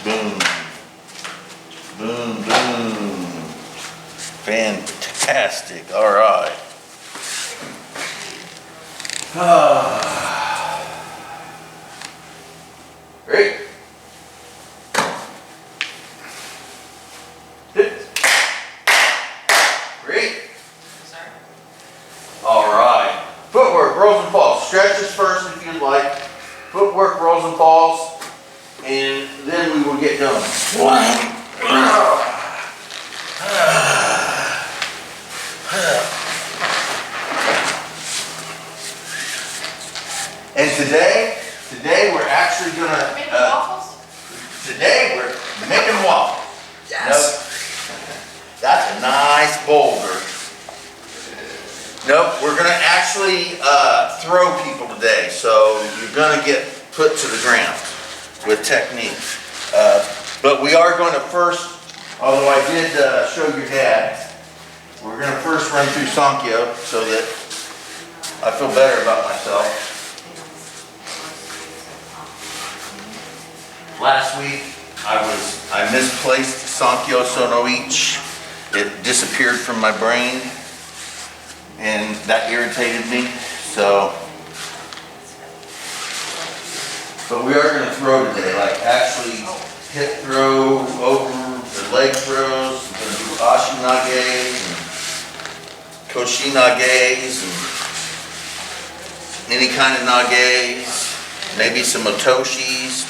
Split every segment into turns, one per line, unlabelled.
Boom. Boom, boom. Fantastic. All right. Great. Good. Great. All right. Footwork, rolls and falls. Stretches first if you'd like. Footwork, rolls and falls. And then we will get going. And today we're actually gonna, today we're making waffles. Yes. Nope. That's a nice boulder. Nope, we're gonna actually throw people today. So you're gonna get put to the ground with technique. But we are going to first, although I did show your dad, we're going to first run through Sankyo so that I feel better about myself. Last week I misplaced Sankyo Sonoichi. It disappeared from my brain and that irritated me. So, but we are going to throw today, like actually hip throw, over the leg throws. We're going to do ashi-nages and koshi-nages and any kind of nages, maybe some otoshis.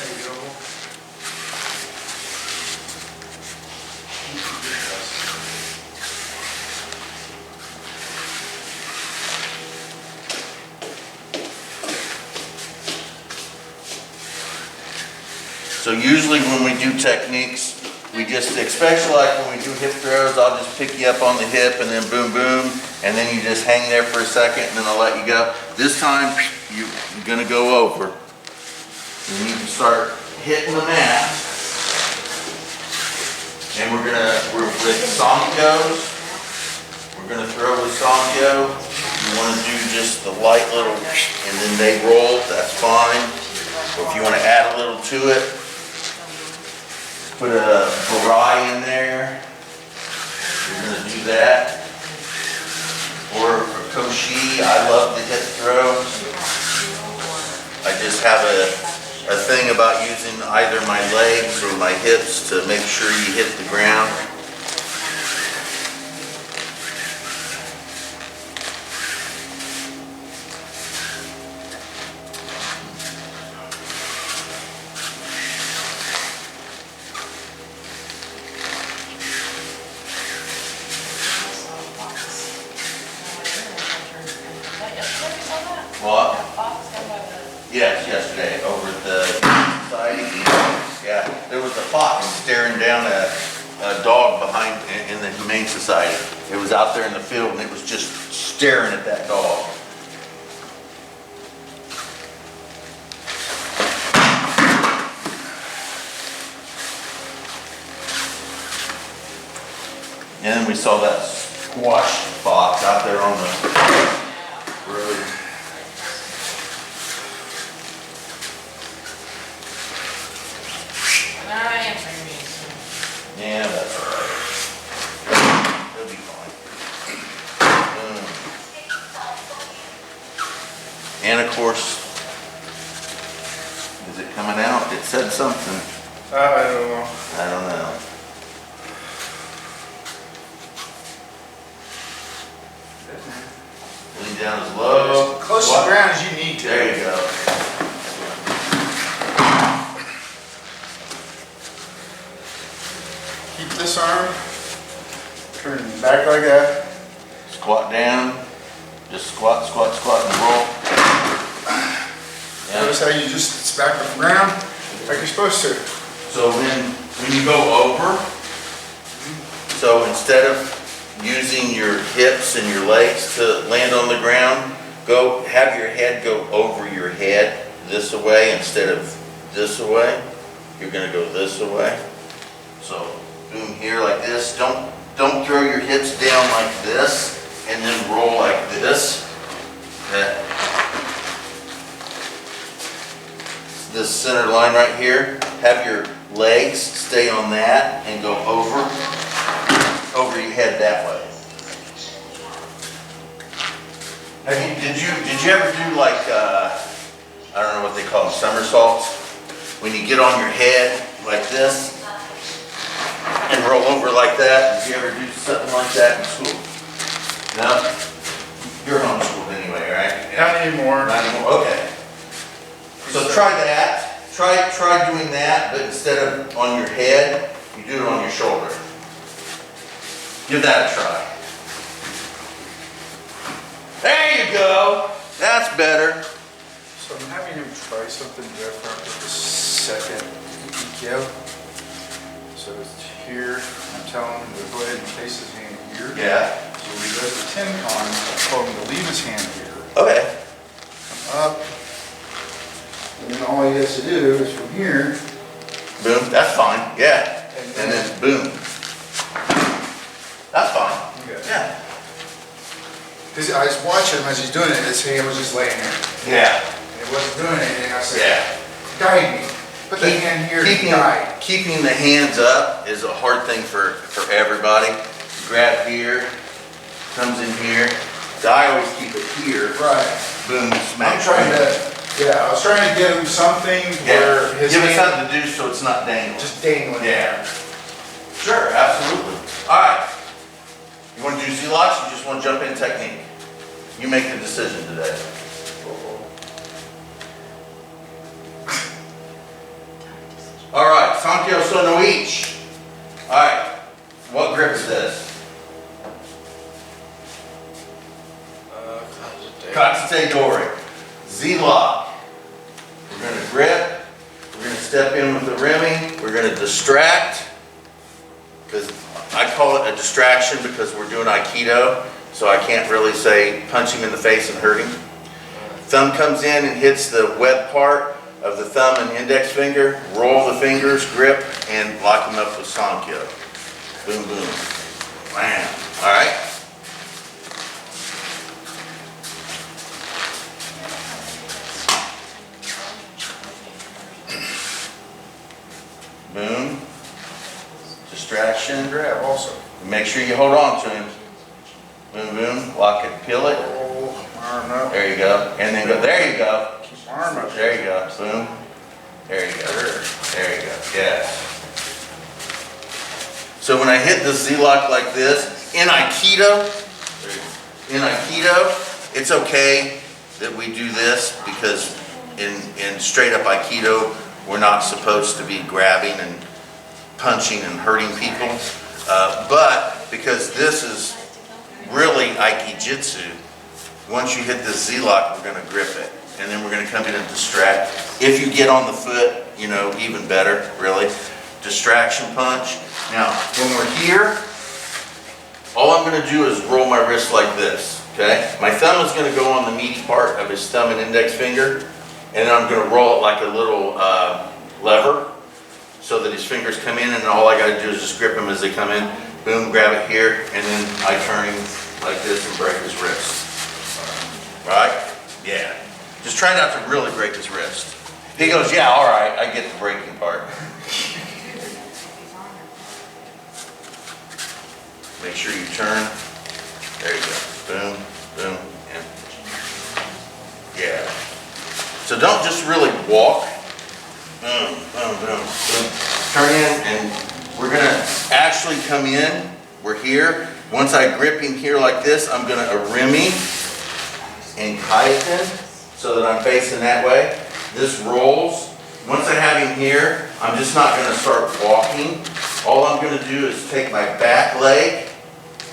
So usually when we do techniques, we just, especially like when we do hip throws, I'll just pick you up on the hip and then boom, boom, and then you just hang there for a second and then I'll let you go. This time, you're gonna go over. You need to start hitting the mat. And we're with Sankyos. We're gonna throw with Sankyo. You wanna do just the light little, and then they roll, that's fine. Or if you wanna add a little to it, put a barai in there. You're going to do that. Or a koshi. I love the hip throws. I just have a thing about using either my legs or my hips to make sure you hit the ground. What? Yes, yesterday over at the society. Yeah, there was a fox staring down a dog behind in the Humane Society. It was out there in the field and it was just staring at that dog. And then we saw that squash fox out there on the road. Yeah, that's all right. He'll be fine. And of course, is it coming out? It said something.
I don't know.
I don't know. Lean down as low.
As close to the ground as you need to.
There you go.
Keep this arm, turn back like that.
Squat down. Just squat, squat, squat, and roll. Yeah.
Notice how you just, it's back on the ground like you're supposed to.
So when you go over, so instead of using your hips and your legs to land on the ground, have your head go over your head this way instead of this way. You're gonna go this way. So boom here like this. Don't throw your hips down like this and then roll like this. This center line right here. have your legs stay on that and go over your head that way. Did you ever do like, I don't know what they call them, somersaults? When you get on your head like this and roll over like that? Did you ever do something like that in school? No? You're homeschooled anyway, right?
Not anymore.
Not anymore, okay. So try that. Try doing that, but instead of on your head, you do it on your shoulder. Give that a try. There you go. That's better.
So I'm having him try something different with the second EQ. So it's here, I'm telling him to go ahead and place his hand here.
Yeah.
So when he does the 10 con, I told him to leave his hand here.
Okay.
Come up. And then all he has to do is from here.
Boom. That's fine. Yeah. And then boom. That's fine.
Okay.
Yeah.
Because I was watching him as he's doing it, his hand was just laying there.
Yeah.
And it wasn't doing anything. I said,
Yeah.
guide me. Put the hand here and guide.
Keeping the hands up is a hard thing for everybody. Grab here, comes in here. So I always keep it here.
Right.
Boom, smack.
I'm trying to, yeah, I was trying to give him something where his
Give it
hand
something to do so it's not dangling.
just dangling.
Yeah. Sure, absolutely. All right. You want to do Z-locks, you just want to jump in technique? You make the decision today. All right, Sankyo Sono each. All right, what grip is this? Katsute Dori. Z-lock. We're going to grip. We're going to step in with the rimming. We're going to distract. Because I call it a distraction because we're doing Aikido. So I can't really say punch him in the face and hurt him. Thumb comes in and hits the web part of the thumb and index finger. Roll the fingers, grip, and lock him up with Sankyo. Boom, boom. Bam. All right. Boom. Distraction.
Grab also.
Make sure you hold on to him. Boom, boom. Lock it, peel it.
Arm up.
There you go. And then go. There you go.
Keep arm up.
There you go. Boom. There you go. There you go. Yes. So when I hit the Z-lock like this, in Aikido, it's okay that we do this because in straight up Aikido, we're not supposed to be grabbing and punching and hurting people. But because this is really Aikijitsu, once you hit this Z-lock, we're going to grip it. And then we're going to come in and distract. If you get on the foot, you know, even better, really. Distraction punch. Now, when we're here, all I'm going to do is roll my wrist like this, okay? My thumb is going to go on the meaty part of his thumb and index finger, and then I'm going to roll it like a little lever so that his fingers come in, and all I got to do is just grip him as they come in. Boom, grab it here, and then I turn him like this and break his wrist. Right? Yeah. Just try not to really break his wrist. He goes, yeah, all right, I get the breaking part. Make sure you turn. There you go. Boom, boom, and yeah. So don't just really walk. Boom, boom, boom, boom. Turn in, and we're gonna actually come in. We're here. Once I grip him here like this, I'm gonna arimi and kaiten so that I'm facing that way. This rolls. Once I have him here, I'm just not gonna start walking. All I'm gonna do is take my back leg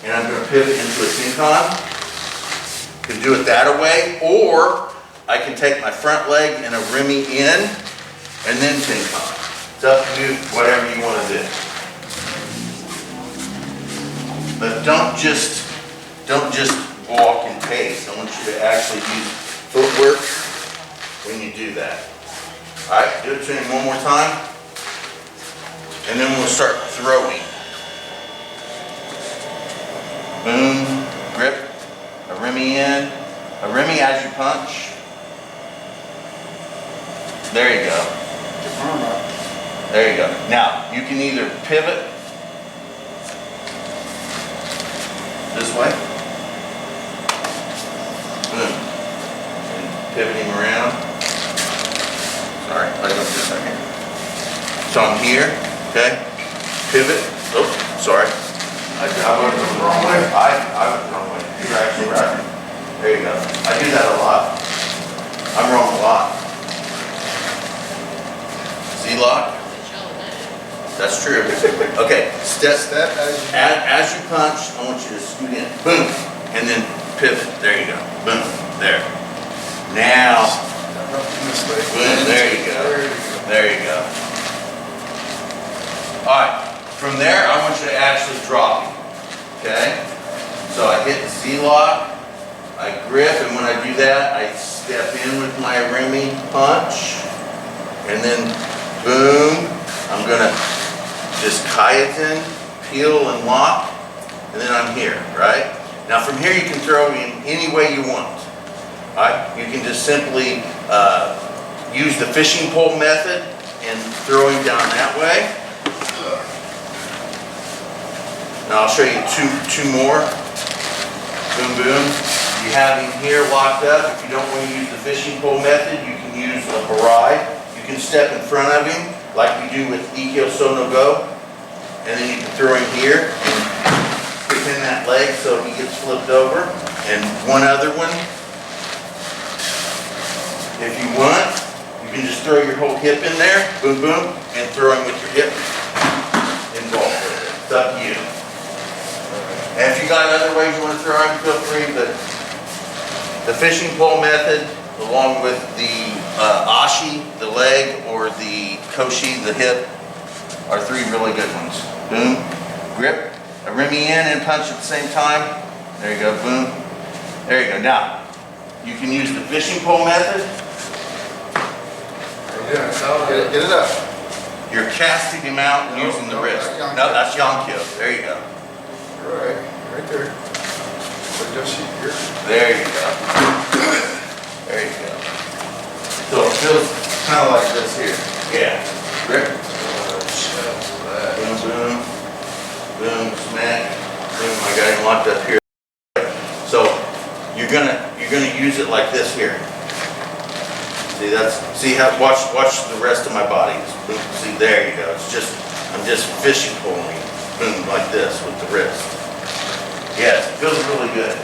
and I'm going to pivot into a tenkan. You can do it that way, or I can take my front leg and a rimi in, and then tenkan. It's up to you, whatever you want to do. But don't just walk and pace. I want you to actually use footwork when you do that. All right, do it to him one more time, and then we'll start throwing. Boom, grip, a rimi in, a rimi as you punch. There you go. There you go. Now, you can either pivot this way. Boom. And pivot him around. Sorry, wait up just a second. So I'm here, okay? Pivot. Oh, sorry. I went the wrong way. I went the wrong way. You're actually right. There you go. I do that a lot. I'm wrong a lot. Z-lock. That's true. Okay, step as you punch, I want you to scoot in. Boom. And then pivot. There you go. Boom. There. Now. Boom. There you go. There you go. Alright. From there, I want you to actually drop him. Okay? So I hit the Z-lock. I grip, and when I do that, I step in with my Remy punch. And then, boom. I'm going to just kayaten, peel, and lock, and then I'm here, right? Now from here you can throw in any way you want. Right? You can just simply use the fishing pole method and throw him down that way. Now I'll show you two more. Boom, boom. You have him here locked up. If you don't want to use the fishing pole method, you can use a barrage. You can step in front of him like we do with Ikkyo So No Go, and then you can throw him here and put in that leg so he gets flipped over. And one other one, if you want, you can just throw your whole hip in there, boom, boom, and throw him with your hip involved with it. It's up to you. And if you got other ways you want to throw him, feel free, but the fishing pole method, along with the ashi, the leg, or the koshi, the hip, are three really good ones. Boom, grip, a Remy in and punch at the same time. There you go, boom. There you go. Now, you can use the fishing pole method.
Get it up.
You're casting him out and using the wrist. No, that's Yonkyo. There you go.
Right there. So just here.
There you go. There you go. So it feels kind of like this here. Yeah. Grip. Boom, boom. Boom, smack. Boom, I got him locked up here. So you're gonna use it like this here. See how watch the rest of my body. Boom, see, there you go. I'm just fishing pulling. Boom, like this with the wrist. Yes, it feels really good.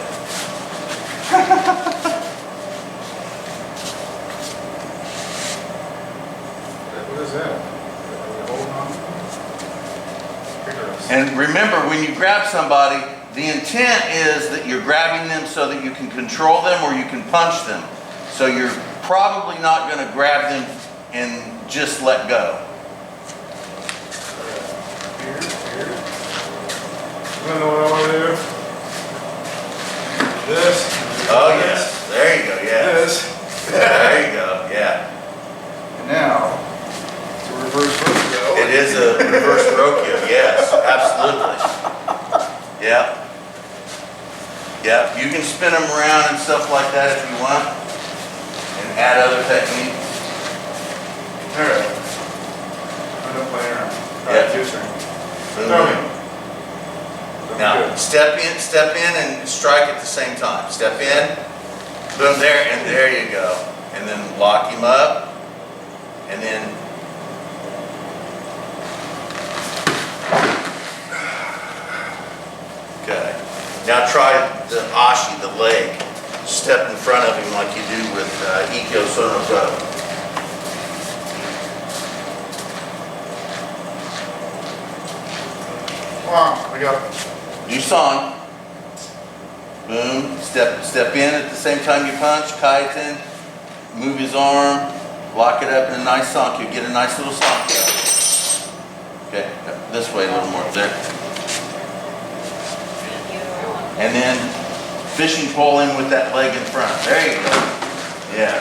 What is that? Holding on?
And remember, when you grab somebody, the intent is that you're grabbing them so that you can control them or you can punch them. So you're probably not going to grab them and just let go.
Here. You know what I want to do? This.
Oh yes, there you go, yeah.
This.
There you go, yeah.
And now, it's a reverse rodeo.
It is a reverse Rokyo, yes, absolutely. Yeah. Yeah, you can spin them around and stuff like that if you want, and add other techniques.
All right. I'm not playing around. All
Yeah.
right, your turn.
Boom,
Throw
boom.
me.
Now, step in and strike at the same time. Step in, boom, there, and there you go. And then lock him up, and then okay. Now try the ashi, the leg. Step in front of him like you do with Ikkyo So No Go.
Come on, we got it.
Do song. Boom. Step in at the same time you punch. Kaiten. Move his arm. Lock it up in a nice song. You get a nice little song. Okay. This way a little more. There. And then fishing pole in with that leg in front. There you go. Yeah.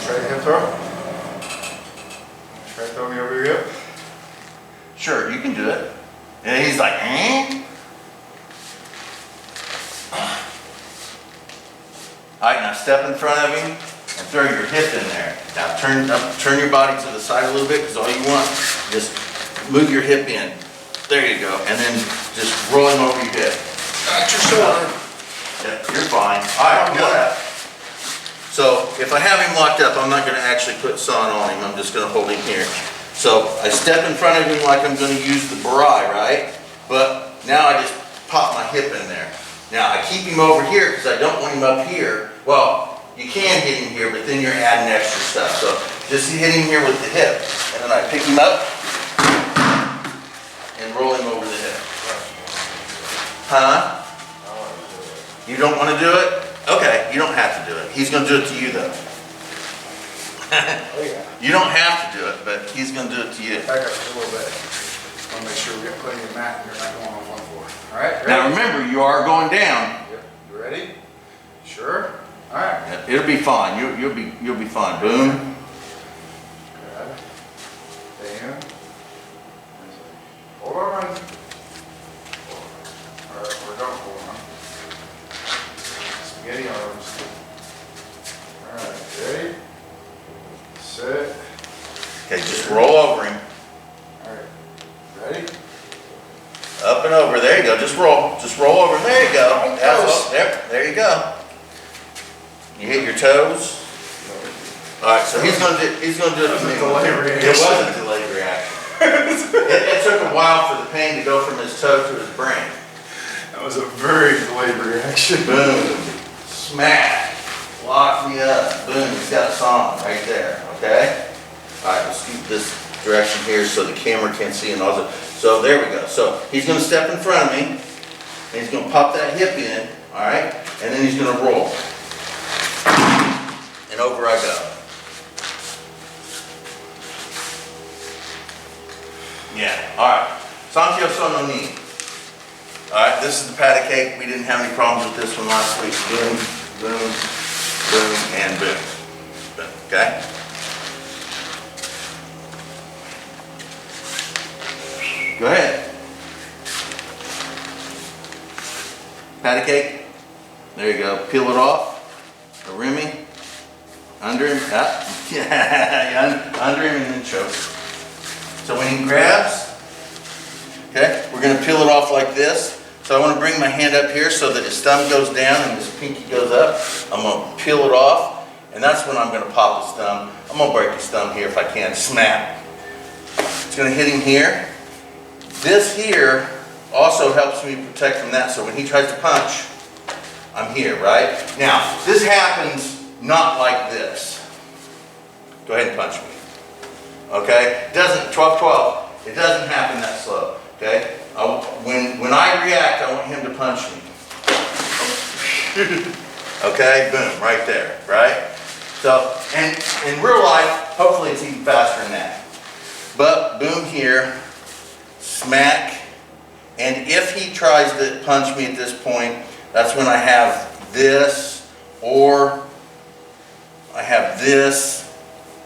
Try to hip throw. Try to throw me over your hip.
Sure, you can do it. And he's like, eh? Now step in front of him and throw your hip in there. Now turn your body to the side a little bit, because all you want, just move your hip in. There you go. And then just roll him over your hip.
Got your shoulder.
Yeah, you're fine. All right, come on up. So if I have him locked up, I'm not going to actually put son on him. I'm just going to hold him here. So I step in front of him like I'm going to use the barai, right? But now I just pop my hip in there. Now I keep him over here because I don't want him up here. Well, you can hit him here, but then you're adding extra stuff. So just hit him here with the hip. And then I pick him up and roll him over the hip. Huh? You don't want to do it? Okay, you don't have to do it. He's going to do it to you though.
Oh yeah.
You don't have to do it, but he's going to do it to you.
Back up just a little bit. Want to make sure we got plenty of mat and you're not going off on the floor. All right, ready?
Now remember, you are going down.
Yep. You ready? Sure? All right.
Yeah, it'll be fine. You'll be fine. Boom.
Good. Down. Hold on. All right, we're done. Hold on. Spaghetti arms. All right, ready? Set.
Okay, just roll over him.
All right, ready?
Up and over. There you go. Just roll. Just roll over. There you go.
Toes.
There you go. You hit your toes. All right, so he's gonna do it to me. It was a delayed reaction. It took a while for the pain to go from his toe to his brain.
That was a very delayed reaction.
Boom. Smack. Lock me up. Boom. He's got a song right there. Okay? All right, let's keep this direction here so the camera can see and also. So there we go. So he's going to step in front of me and he's going to pop that hip in. All right? And then he's going to roll. And over I go. Yeah. All right. Sankyo sono ni. All right, this is the patty cake. We didn't have any problems with this one last week. Boom, boom, boom, and boom. Boom, okay? Go ahead. Patty cake. There you go. Peel it off. A rimmy. Under him. Up. Yeah, under him and then choke. So when he grabs, okay, we're going to peel it off like this. So I want to bring my hand up here so that his thumb goes down and his pinky goes up. I'm going to peel it off, and that's when I'm going to pop his thumb. I'm going to break his thumb here if I can. Snap. It's going to hit him here. This here also helps me protect from that. So when he tries to punch, I'm here, right? Now, this happens not like this. Go ahead and punch me. Okay? It doesn't, 12-12, it doesn't happen that slow. Okay? When I react, I want him to punch me. Okay? Boom, right there, right? So, and in real life, hopefully it's even faster than that. But boom here, smack, and if he tries to punch me at this point, that's when I have this, or I have this,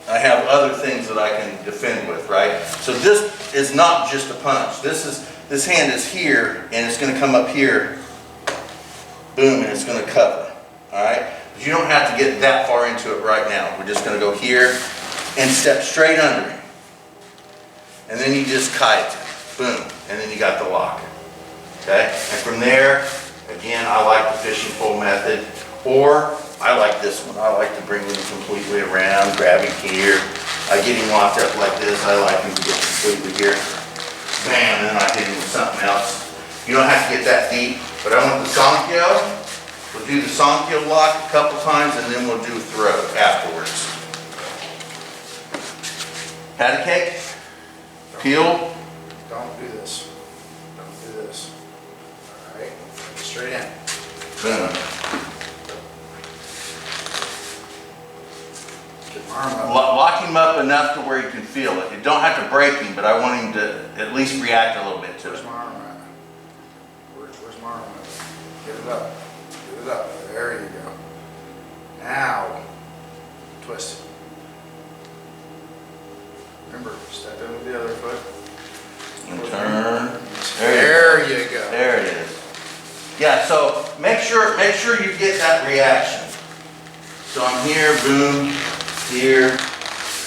I have other things that I can defend with, right? So this is not just a punch. This hand is here, and it's going to come up here, boom, and it's going to cover, all right? But you don't have to get that far into it right now. We're just going to go here and step straight under him. And then you just kite, boom, and then you got the lock, okay? And from there, again, I like the fishing pole method, or I like this one. I like to bring him completely around, grab him here. I get him locked up like this. I like him to get completely here. Bam, and then I hit him with something else. You don't have to get that deep, but I want the Sankyo. We'll do the Sankyo lock a couple times, and then we'll do throw afterwards. Patty cake, peel.
Don't do this. Don't do this. All right, straight in.
Boom. Lock him up enough to where he can feel it. You don't have to break him, but I want him to at least react a little bit to
Where's
it.
my arm at? Where's my arm at? Get it up. Get it up. There you go. Now, twist. Remember, step in with the other foot.
And turn.
There you go.
There it is. Yeah, so make sure you get that reaction. So I'm here, boom, here,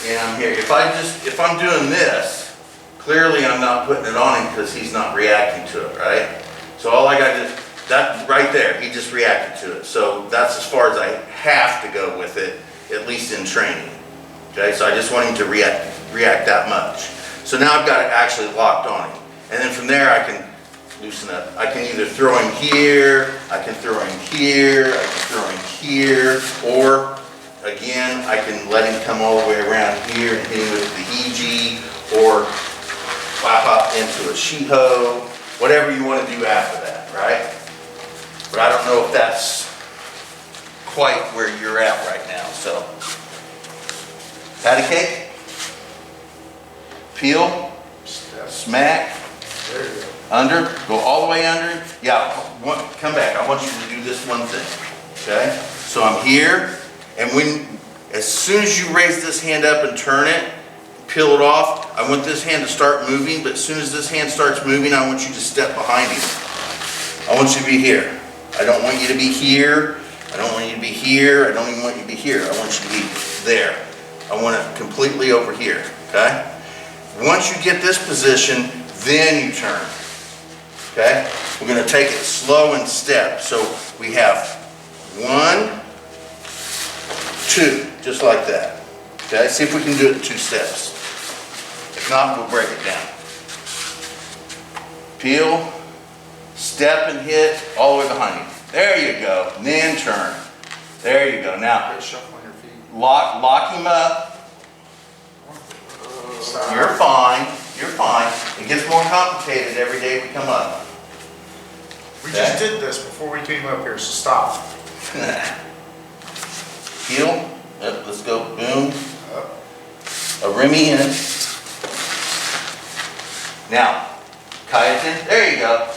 and I'm here. If I'm doing this, clearly I'm not putting it on him because he's not reacting to it, right? So all I got to do, that right there, he just reacted to it. So that's as far as I have to go with it, at least in training. Okay, so I just want him to react that much. So now I've got it actually locked on him. And then from there I can loosen up. I can either throw him here, I can throw him here, I can throw him here, or again, I can let him come all the way around here and hit him with the EG, or pop into a Shiho, whatever you want to do after that, right? But I don't know if that's quite where you're at right now, so. Patty cake, peel, smack,
There you go.
under, go all the way under. Yeah, come back. I want you to do this one thing, okay? So I'm here, and as soon as you raise this hand up and turn it, peel it off, I want this hand to start moving, but as soon as this hand starts moving, I want you to step behind him. I want you to be here. I don't want you to be here. I don't want you to be here. I don't even want you to be here. I want you to be there. I want it completely over here, okay? Once you get this position, then you turn, okay? We're gonna take it slow and step. So we have 1, 2, just like that, okay? See if we can do it in 2 steps. If not, we'll break it down. Peel, step and hit, all the way behind you. There you go, and then turn. There you go, now,
Quit shuffling your feet.
lock him up.
Stop.
You're fine, you're fine. It gets more complicated every day we come up.
We just did this before we came up here, so stop.
Heel, yep, let's go, boom.
Up.
A Remy in. Now, kayatin, there you go.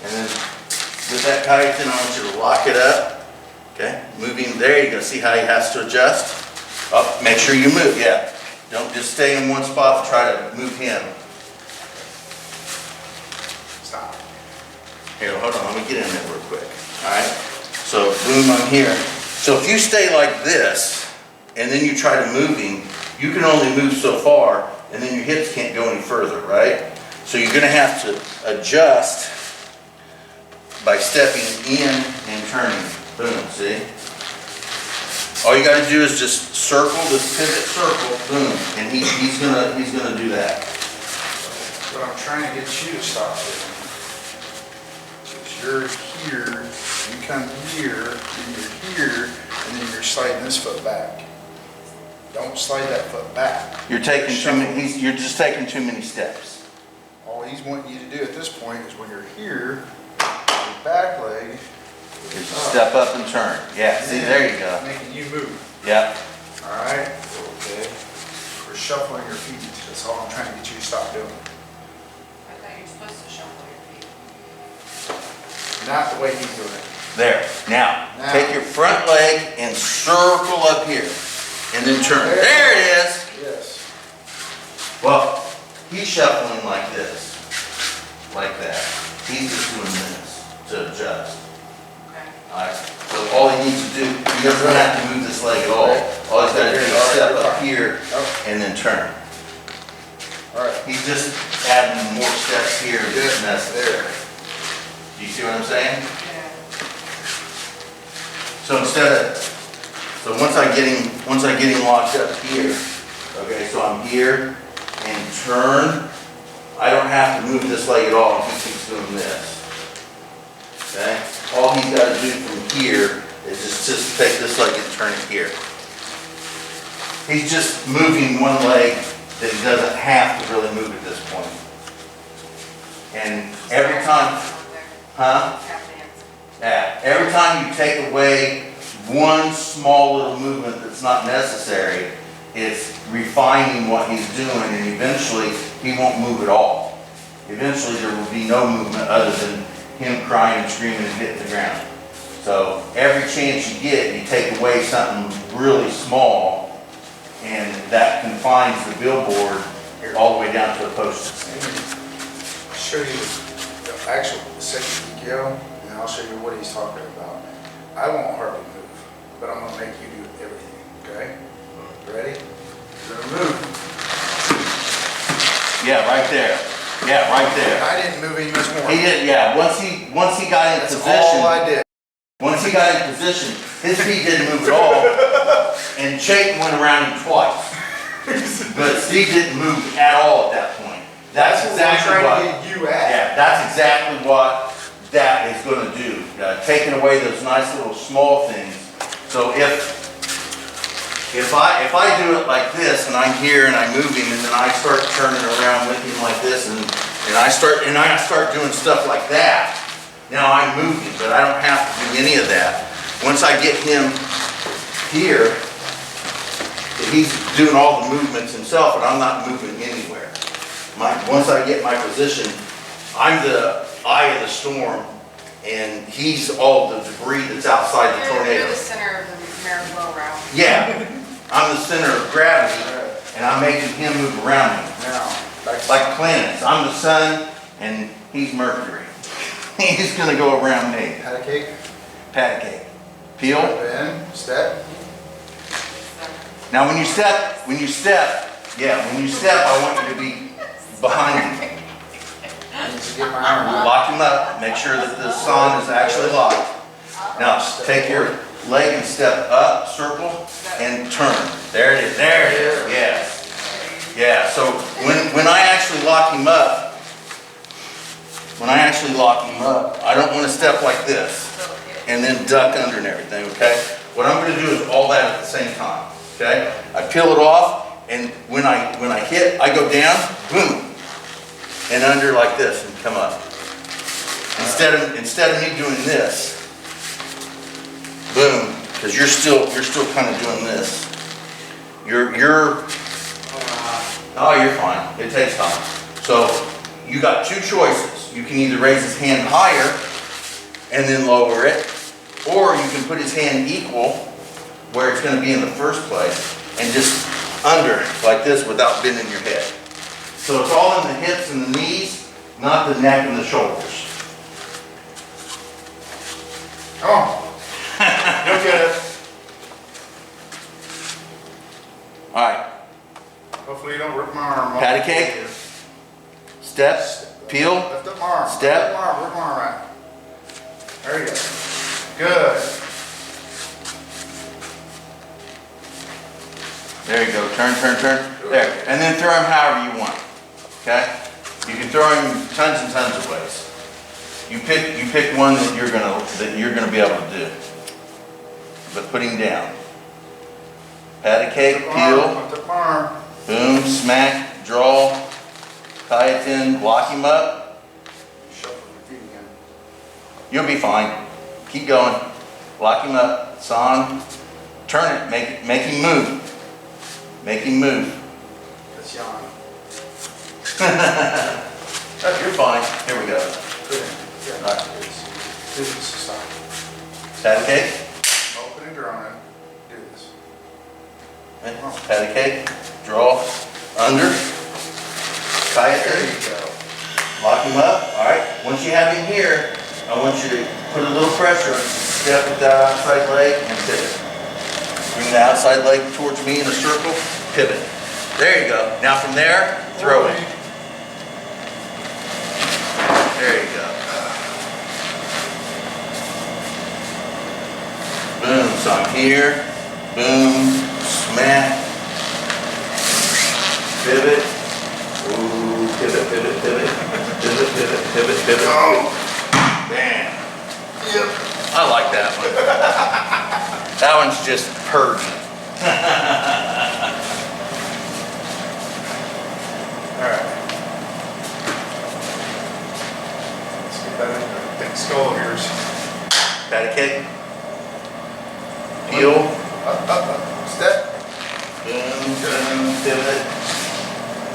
And then with that kayatin, I want you to lock it up. Okay, moving, there you go. See how he has to adjust? Up, make sure you move, yeah. Don't just stay in one spot and try to move him.
Stop.
Here, hold on, let me get in there real quick. All right, so boom, I'm here. So if you stay like this, and then you try to move him, you can only move so far, and then your hips can't go any further, right? So you're gonna have to adjust by stepping in and turning. Boom, see? All you gotta do is just circle, this pivot circle, boom, and he's gonna do that.
What I'm trying to get you to stop doing is you're here, you come here, and you're here, and then you're sliding this foot back. Don't slide that foot back.
You're taking you're just taking too many steps.
All he's wanting you to do at this point is when you're here, your back leg
Is step up and turn. Yeah, see, there you go.
making you move.
Yep.
All right? Okay. We're shuffling your feet. That's all I'm trying to get you to stop doing.
I thought you were supposed to shuffle your feet.
Not the way he's doing it.
There. Now,
Now.
take your front leg and circle up here. And then turn. There it is.
Yes.
Well, he's shuffling like this. Like that. He's just doing this to adjust.
Okay.
Alright. So all he needs to do, he doesn't have to move this leg at all. All he's got to do is step up here and then turn.
All right.
He's just adding more steps here than
Good.
necessary. Do you see what I'm saying?
Yeah.
So so once I get him locked up here, okay, so I'm here and turn, I don't have to move this leg at all, he keeps doing this. Okay? All he's got to do from here is just take this leg and turn it here. He's just moving one leg that he doesn't have to really move at this point. And every time, huh?
Tap dance.
Yeah, every time you take away one small little movement that's not necessary, it's refining what he's doing, and eventually he won't move at all. Eventually there will be no movement other than him crying and screaming and hitting the ground. So every chance you get, you take away something really small, and that confines the billboard all the way down to a post.
I'll show you the actual second EKO, and I'll show you what he's talking about. I won't hardly move, but I'm gonna make you do everything.
Yeah, right there. Yeah, right there.
I didn't move any much more.
He did, yeah, once he got in
That's
position.
all I did.
Once he got in position, his feet didn't move at all, and Chayton went around him twice. But Steve didn't move at all at that point. That's
what I'm
exactly
trying
what.
to get you at.
Yeah, that's exactly what that is gonna do, taking away those nice little small things. So if I do it like this, and I'm here and I move him, and then I start turning around with him like this, and I start doing stuff like that, now I'm moving, but I don't have to do any of that. Once I get him here, he's doing all the movements himself, and I'm not moving anywhere. Once I get my position, I'm the eye of the storm, and he's all the debris that's outside the tornado.
You're the center of the merry-go-round.
Yeah, I'm the center of gravity, and I'm making him move around me.
Now,
Like planets. I'm the sun, and he's Mercury. He's gonna go around me.
pat a cake.
Pat cake. Peel.
Then, step.
Now when you step, I want you to be behind me.
I need to get my arm.
Lock him up, make sure that the son is actually locked. Now, take your leg and step up, circle, and turn. There it is, yes. Yeah, so when I actually lock him up, I don't want to step like this and then duck under and everything, okay? What I'm going to do is all that at the same time, okay? I peel it off, and when I hit, I go down, boom, and under like this and come up. Instead of me doing this, boom, because you're still kind of doing this. Oh, you're fine. It takes time. So you got two choices. You can either raise his hand higher and then lower it, or you can put his hand equal where it's going to be in the first place and just under like this without bending your head. So it's all in the hips and the knees, not the neck and the shoulders.
Oh, look at it.
All right.
Hopefully you don't rip my arm off.
Patty cake. Step, peel.
Lift up my arm.
Step.
Lift up my arm. Rip my arm out. There you go. Good.
There you go. Turn. There. And then throw him however you want. Okay? You can throw him tons and tons of ways. You pick one that you're gonna be able to do. But put him down. Patty cake, peel.
Lift up my arm.
Boom, smack, draw, tie it in, lock him up.
Shuffle your feet again.
You'll be fine. Keep going. Lock him up. Son, turn it. Make him move. Make him move.
That's yawn.
You're fine. Here we go.
Good. Yeah.
All right.
Do this. Stop.
Patty cake.
Open and draw it. Do this.
Patty cake. Draw. Under. Tie it
There
in.
you go.
Lock him up. All right. Once you have him here, I want you to put a little pressure on. Step with the outside leg and pivot. Bring the outside leg towards me in a circle. Pivot. There you go. Now from there, throw it. There you go. Boom. So I'm here. Boom. Smack. Pivot. Ooh. Pivot. Pivot.
Oh.
Bam.
Yep.
I like that one. That one's just purging.
All right. Let's get that in there. Big skull of yours.
Patty cake. Peel.
Up. Step.
Boom. Pivot.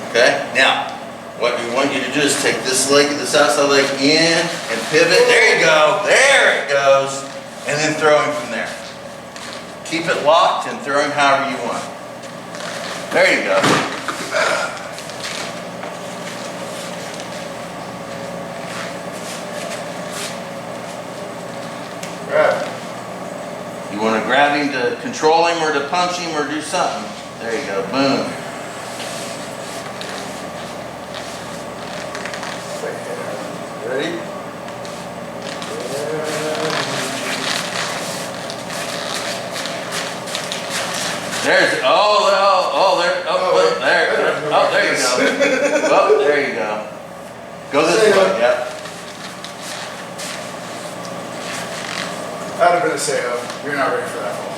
Okay. Now, what we want you to do is take this outside leg in and pivot. There you go. There it goes. And then throw him from there. Keep it locked and throw him however you want. There you go.
Grab.
You want to grab him to control him or to punch him or do something. There you go. Boom.
Ready?
There's, there, there you go. Oh, there you go. Go this way, yep.
That'd have been a sale. You're not ready for that one.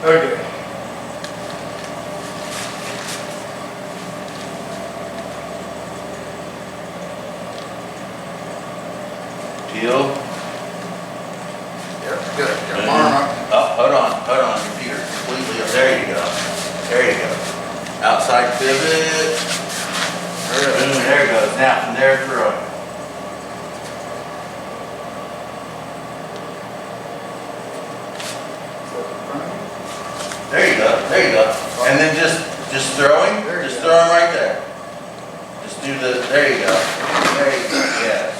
Okay.
Peel.
Yep, good. Got my arm up.
Oh, hold on, your feet are completely up. There you go. There you go. Outside pivot. Boom, there it goes. Now from there, throw. There you go, there you go. And then just throwing, just throwing right there. Just do the, there you go. There you go, yes.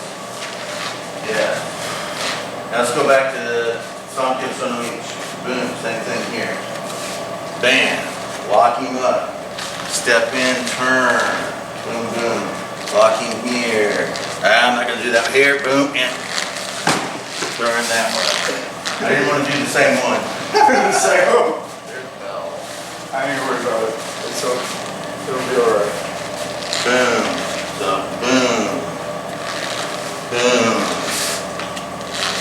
Yeah. Now let's go back to the Sankyō Sono-ichi. Boom, same thing here. Bam, lock him up. Step in, turn. Boom, boom. Lock him here. I'm not gonna do that here, boom, and throw in that one. I didn't want to do the same one.
It's like, oh. I ain't worried about it. It's okay. It'll be alright.
Boom. So boom. Boom.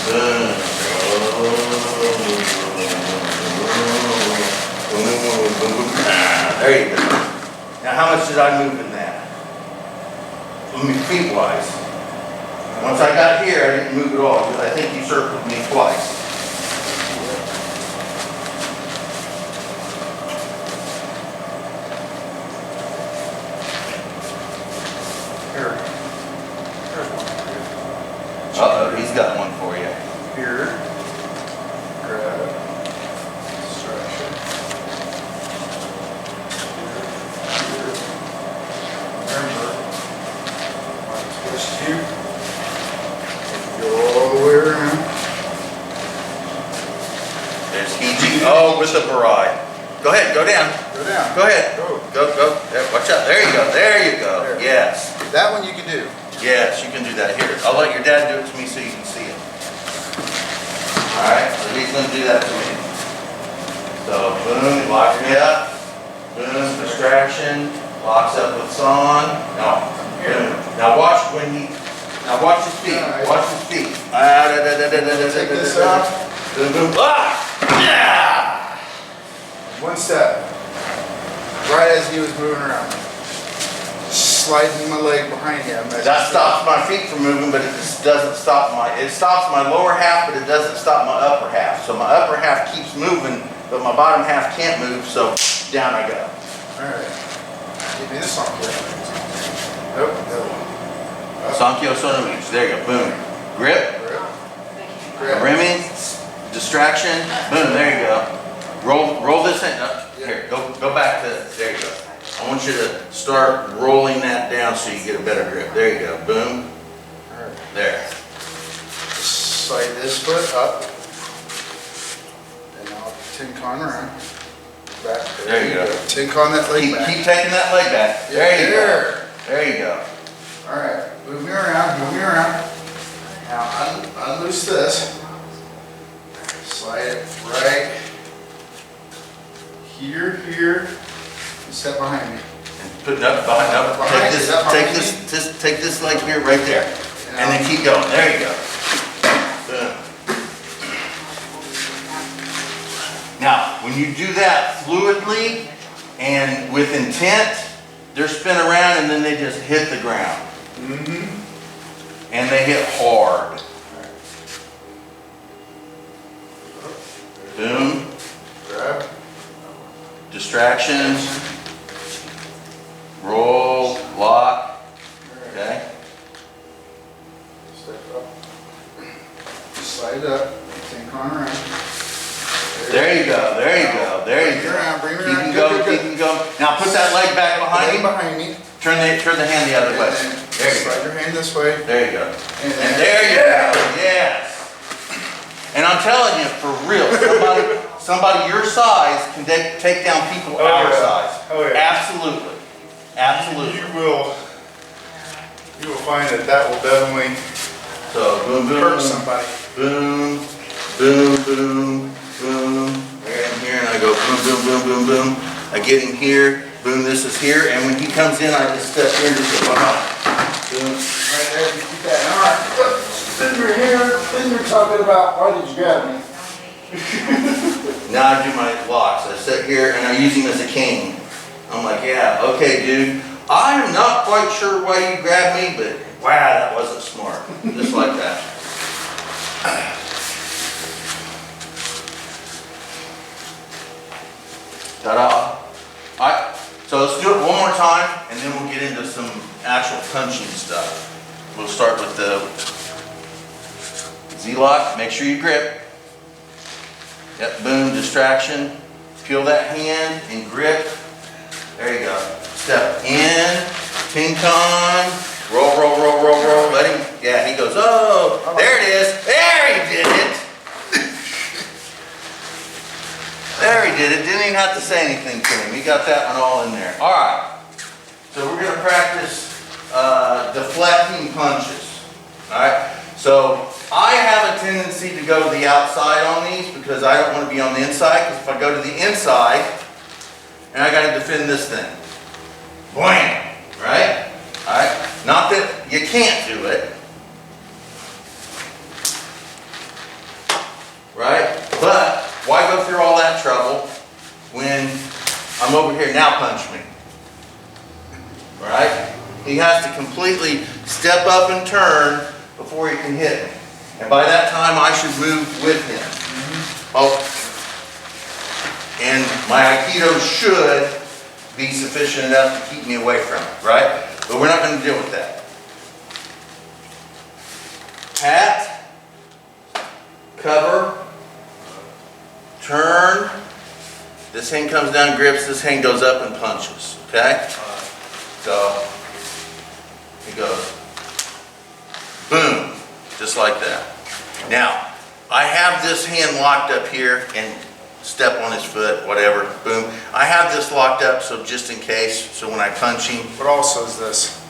Boom. There you go. Now how much did I move in that? I mean, feet wise. Once I got here, I didn't move at all because I think you circled me twice. Uh-oh, he's got one for you.
Here. Grab. Distraction. Here. Remember, when I twist you, go all the way around.
There's Hiji. Oh, with the Barai. Go ahead, go down.
Go down.
Go ahead.
Go.
Go. There, watch out. There you go. There you go.
There.
Yes.
That one you can do.
Yes, you can do that. Here, I'll let your dad do it to me so you can see it. Alright, so he's going to do that to me. So, boom, lock me up. Boom, distraction. Locks up with Son. No. Boom. Now watch when he, now watch his feet. Watch his feet.
Take this out.
Boom, boom. Ah! Yeah!
One step. Right as he was moving around. Sliding my leg behind him.
That stops my feet from moving, but it just doesn't stop it stops my lower half, but it doesn't stop my upper half. So my upper half keeps moving, but my bottom half can't move, so down I go.
Alright. Give me the Sankyō. Nope, no.
Sankyō Sono-ichi, there you go, boom. Grip,
Grab.
rimming, distraction, boom, there you go. Roll this in, here, go back to, there you go. I want you to start rolling that down so you get a better grip. There you go, boom.
Alright.
There.
Slide this foot up. And I'll tin-con around. Back.
There you go.
Tin-con that leg back.
Keep taking that leg back. There you go. There you go.
Alright, move me around, move me around. Now unloose this. Slide it right here. Step behind me.
And put it up behind, take this leg here, right there. And then keep going. There you go. Boom. Now, when you do that fluidly and with intent, they're spin around and then they just hit the ground.
Mm-hmm.
And they hit hard. Boom.
Grab.
Distractions. Roll, lock. Okay.
Step up. Slide it up. Tin-con around.
There you go, there you go, there you go.
Bring me
Keep
around.
him going, keep him going. Now put that leg back behind
Leg
you.
behind me.
Turn the hand the other way.
And then
There you
slide
go.
your hand this way.
There you go.
And
And there you go, yes. And I'm telling you, for real, somebody your size can take down people our size.
Oh, yeah.
Absolutely. Absolutely.
You will find that will definitely
So boom, boom,
hurt somebody.
boom, boom, boom, boom. Right in here, and I go boom, boom, boom, boom, boom. I get him here, boom, this is here, and when he comes in, I just step here and just go behind. Boom.
Right there, you keep that. All right, then you're here, then you're talking about why did you grab me?
Now I do my locks. I sit here and I use him as a cane. I'm like, yeah, okay, dude. I'm not quite sure why you grabbed me, but wow, that wasn't smart. Just like that. Ta-da. Alright, so let's do it one more time and then we'll get into some actual punching stuff. We'll start with the Z-lock. Make sure you grip. Yep, boom, distraction. Peel that hand and grip. There you go. Step in, ping-pong, roll, roll, roll, roll, roll. Let him, yeah, he goes, oh, there it is. There he did it. There he did it. Didn't even have to say anything to him. He got that one all in there. All right. So we're going to practice deflecting punches. All right. So I have a tendency to go to the outside on these because I don't want to be on the inside. Because if I go to the inside, and I got to defend this thing. Blam! Right? All right. Not that you can't do it. Right? But why go through all that trouble when I'm over here, now punch me? Right? He has to completely step up and turn before he can hit me. And by that time, I should move with him. Oh. And my Aikido should be sufficient enough to keep me away from it, right? But we're not going to deal with that. Pat, cover, turn. This hand comes down, grips. This hand goes up and punches. Okay? So he goes, boom, just like that. Now, I have this hand locked up here and step on his foot, whatever, boom. I have this locked up so just in case, so when I punch him.
What also is this?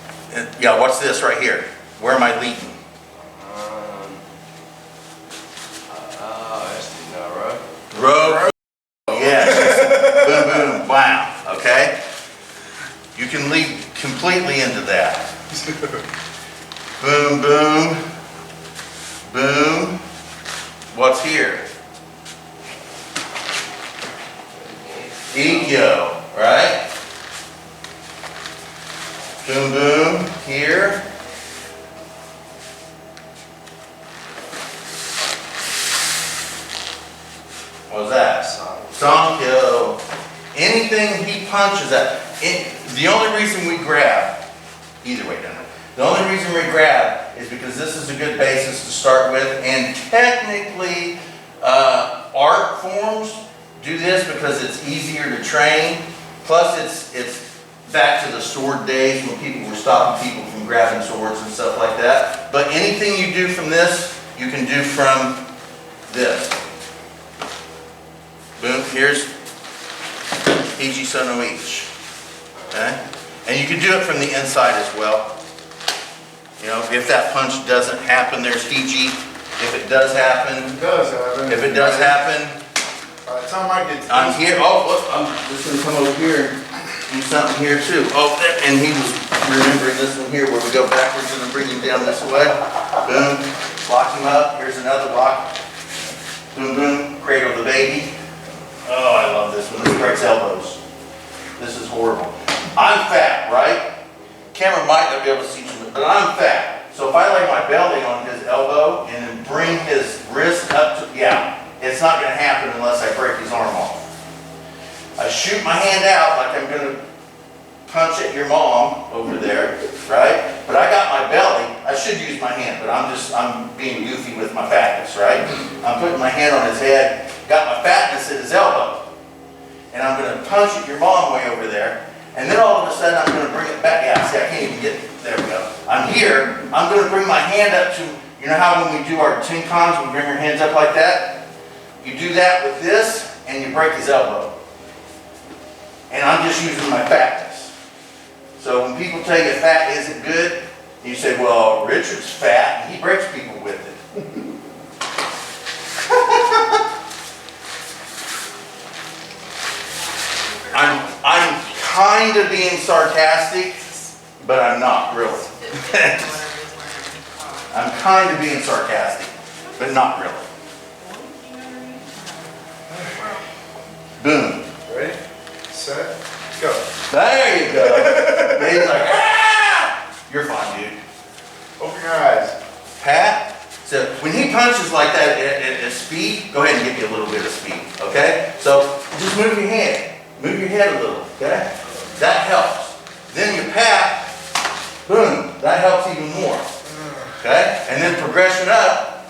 Yeah, what's this right here? Where am I leading? Row. Yes. Boom, boom, wow. Okay? You can lead completely into that. Boom, boom. Boom. What's here? Ego, right? Boom, boom. Here. What was that? Sankyo. Anything he punches at. The only reason we grab, either way, doesn't it? The only reason we grab is because this is a good basis to start with, and technically art forms do this because it's easier to train. Plus it's back to the sword days when people were stopping people from grabbing swords and stuff like that. But anything you do from this, you can do from this. Boom, here's Hiji Sono Ichi. Okay? And you can do it from the inside as well. You know, if that punch doesn't happen, there's Hiji. If it does happen,
It does happen.
if it does happen,
By the time I get to
I'm here. Oh, look, I'm just going to come over here and do something here too. Oh, and he was remembering this one here where we go backwards and then bring him down this way. Boom. Lock him up. Here's another lock. Boom, boom. Cradle the baby. Oh, I love this one. This breaks elbows. This is horrible. I'm fat, right? Camera might not be able to see me, but I'm fat. So if I lay my belly on his elbow and then bring his wrist up to, yeah, it's not going to happen unless I break his arm off. I shoot my hand out like I'm going to punch at your mom over there, right? But I got my belly. I should use my hand, but I'm being goofy with my fatness, right? I'm putting my hand on his head, got my fatness at his elbow. And I'm going to punch at your mom way over there. And then all of a sudden I'm going to bring it back. Yeah, see, I can't even get, there we go. I'm here. I'm going to bring my hand up to, you know how when we do our tinkons, we bring our hands up like that? You do that with this, and you break his elbow. And I'm just using my fatness. So when people tell you fat isn't good, you say, well, Richard's fat and he breaks people with it. I'm kind of being sarcastic, but I'm not really. I'm kind of being sarcastic, but not really. Boom.
Ready, set, go.
There you go. And he's like, ah! You're fine, dude.
Open your eyes.
Pat, so when he punches like that at speed, go ahead and give me a little bit of speed, okay? So just move your head. Move your head a little, okay? That helps. Then you pat, boom, that helps even more, okay? And then progression up,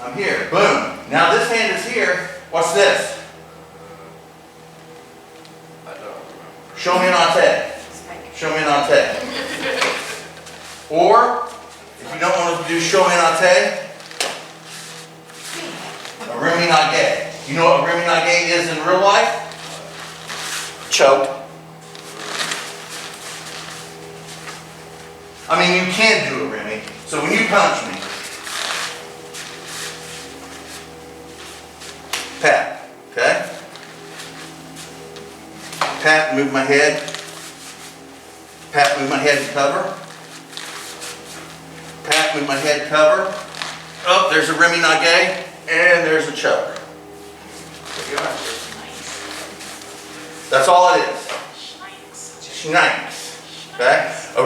I'm here, boom. Now this hand is here, what's this? Show me an ante. Show me an ante. Or, if you don't want to do show me an ante, a remi nage. You know what a remi nage is in real life? Choke. I mean, you can do a remi. So when you punch me, pat, okay? Pat, move my head. Pat, move my head and cover. Pat, move my head, cover. Oh, there's a remi nage, and there's a choke. That's all it is. Schnikes. Okay? A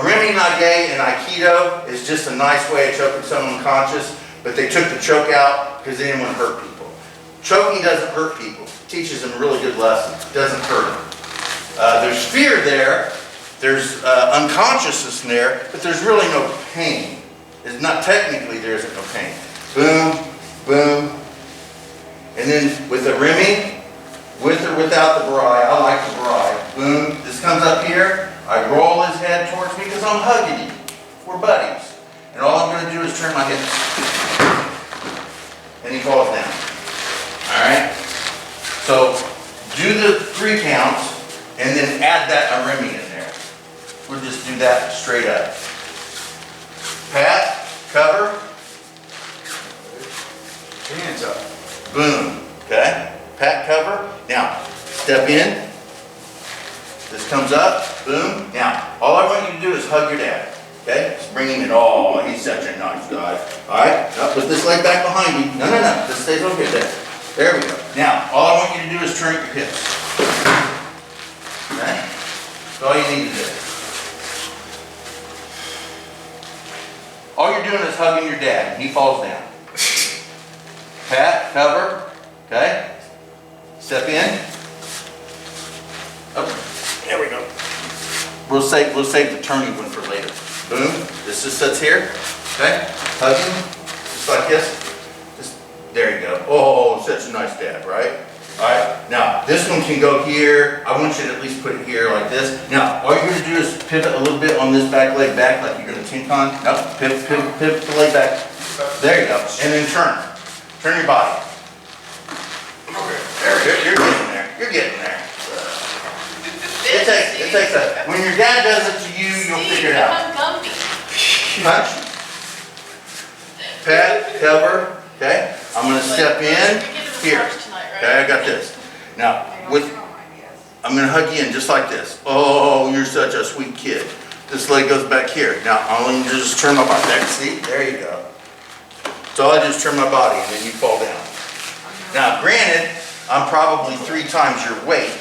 remi nage in Aikido is just a nice way of choking someone unconscious, but they took the choke out because they didn't want to hurt people. Choking doesn't hurt people. It teaches them a really good lesson. It doesn't hurt them. There's fear there. There's unconsciousness there, but there's really no pain. It's not technically there isn't no pain. Boom, boom. And then with the remi, with or without the barai, I like the barai. Boom, this comes up here. I roll his head towards me because I'm hugging him. We're buddies. And all I'm going to do is turn my hips. And he falls down. Alright? So, do the 3 counts and then add that remi in there. We'll just do that straight up. Pat, cover.
Hands up.
Boom. Okay? Pat, cover. Now, step in. This comes up. Boom. Now, all I want you to do is hug your dad. Okay? Just bring him in. Oh, he's such a nice guy. Alright? Now, put this leg back behind you. No, no, no. This stays over here. There we go. Now, all I want you to do is turn your hips. Okay? That's all you need to do. All you're doing is hugging your dad, and he falls down. Pat, cover, okay? Step in. Oh, there we go. We'll save the turning one for later. Boom. This just sits here, okay? Hugging, just like this. Just there you go. Oh, such a nice dad, right? All right. Now this one can go here. I want you to at least put it here like this. Now all you're going to do is pivot a little bit on this back leg back, like you're going to tink-on. No, pivot the leg back. There you go. And then turn. Turn your body. You're getting there. You're getting there. It takes a, when your dad does it to you, you'll figure it out. Punch. Pat, cover, okay? I'm going to step in here. Okay, I got this. Now, I'm going to hug you in just like this. Oh, you're such a sweet kid. This leg goes back here. Now, all I need to do is turn my body back. See? There you go. So I just turn my body and then you fall down. Now, granted, I'm probably 3 times your weight.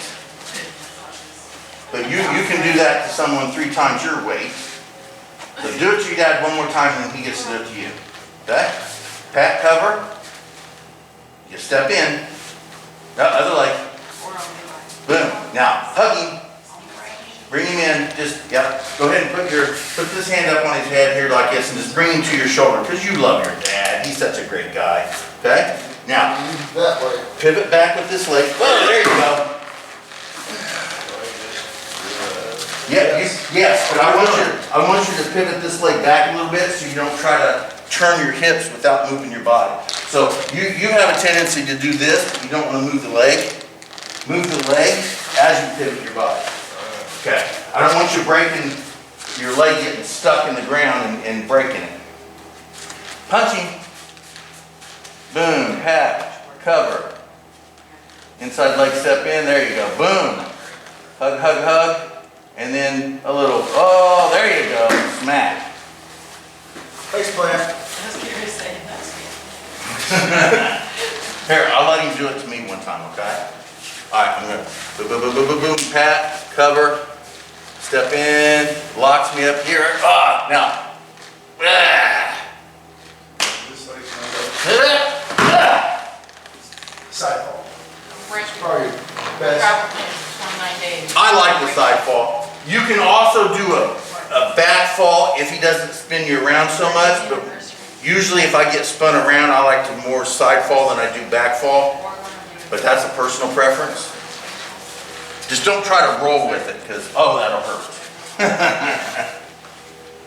But you can do that to someone 3 times your weight. So do it to your dad one more time and then he gets to do it to you. Okay? Pat, cover. You step in. No, other leg. Boom. Now, hug him. Bring him in. Just, yeah. Go ahead and put this hand up on his head here like this and just bring him to your shoulder because you love your dad. He's such a great guy. Okay? Now,
That way.
pivot back with this leg. Whoa, there you go. Yeah, yes, but I want you to pivot this leg back a little bit so you don't try to turn your hips without moving your body. So you have a tendency to do this, but you don't want to move the leg. Move the leg as you pivot your body. Okay, I don't want you breaking, your leg getting stuck in the ground and breaking it. Punching. Boom, pat, cover. Inside leg step in, there you go, boom. Hug, hug, hug, and then a little, oh, there you go, smack.
Face plant.
I was curious to say that's
Here, I'll let him do it to me one time, okay? All right, I'm gonna boom, boom, boom, boom, boom, boom, pat, cover, step in, locks me up here. Now.
This leg's gonna go side fall.
Rich
Probably best.
travel plan for 29 days.
I like the side fall. You can also do a back fall if he doesn't spin you around so much, but usually if I get spun around, I like to more side fall than I do back fall, but that's a personal preference. Just don't try to roll with it, because, oh, that'll hurt.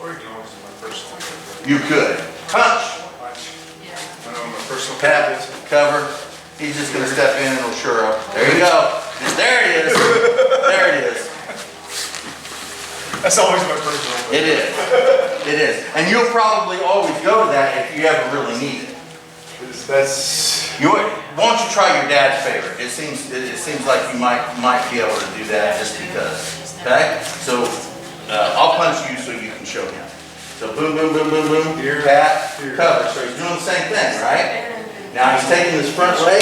Or you can always do my personal.
You could. Punch,
Yeah.
I know my personal
pat,
is.
cover. He's just gonna step in and it'll sure up. There you go. There it is. There it is.
That's always my personal.
It is. It is. And you'll probably always go to that if you ever really need it.
That's.
Why don't you try your dad's favorite? It seems like you might be able to do that just because. Okay? So I'll punch you so you can show him. So boom, boom, boom, boom, boom.
Here.
Pat,
Here.
cover. So he's doing the same thing, right? Now he's taking his front leg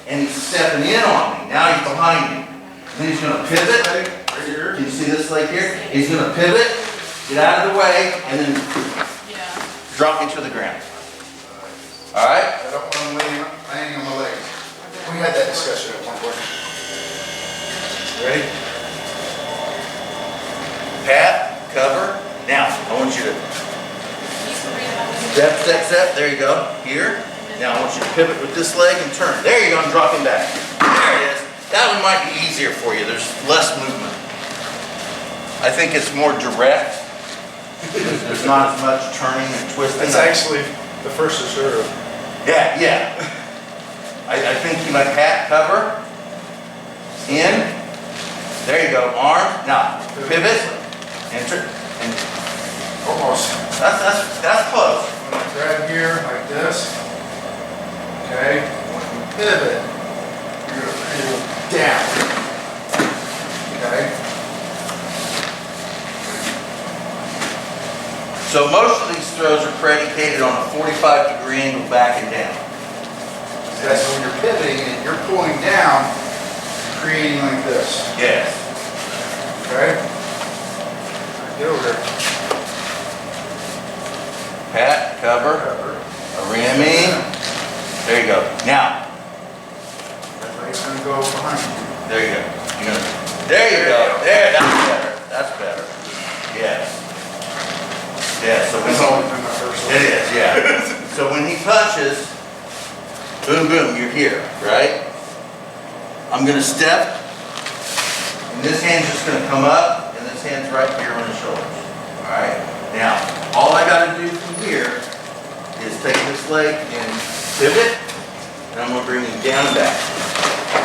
and he's stepping in on me. Now he's behind me. And then he's going to pivot.
Right here.
Can you see this leg here? He's going to pivot, get out of the way, and then
Yeah.
drop me to the ground. All right?
I don't want him laying on my legs. We had that discussion at one point. Ready?
Pat, cover. Now, I want you to step, step, step. There you go. Here. Now I want you to pivot with this leg and turn. There you go, and drop him back. There it is. That one might be easier for you. There's less movement. I think it's more direct. There's not as much turning and twisting.
That's actually the first assertive.
Yeah, yeah. I think you might pat, cover, in. There you go, arm. Now, pivot, enter, and
Almost.
that's close.
I'm gonna grab here like this. Okay. When you pivot, you're gonna pull down. Okay.
So most of these throws are predicated on a 45-degree angle back and down.
That's when you're pivoting and you're pulling down, you're creating like this.
Yes.
Okay. Get over there.
Pat, cover,
Cover.
a ramming. There you go. Now,
That leg's gonna go behind you.
there you go. There you go. There, that's better. That's better. Yes. Yeah, so
That's
when
always been my first
it is, yeah. So when he punches, boom, boom, you're here, right? I'm gonna step, and this hand's just gonna come up, and this hand's right here on his shoulders. All right? Now, all I gotta do from here is take this leg and pivot, and I'm gonna bring him down and back.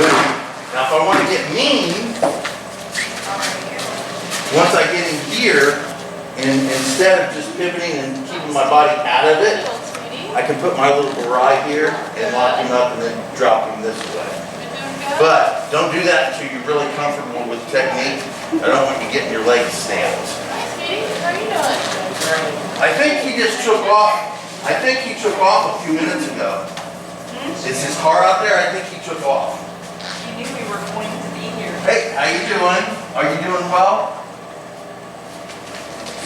Boom. Now, if I wanna get mean, once I get him here, and instead of just pivoting and keeping my body out of it, I can put my little barai here and lock him up and then drop him this way. But don't do that until you're really comfortable with technique. I don't want you getting your legs stamped.
Hi, sweetie. How are you doing?
I think he just took off. I think he took off a few minutes ago. Is his car out there? I think he took off.
You knew we were going to be here.
Hey, how you doing? Are you doing well?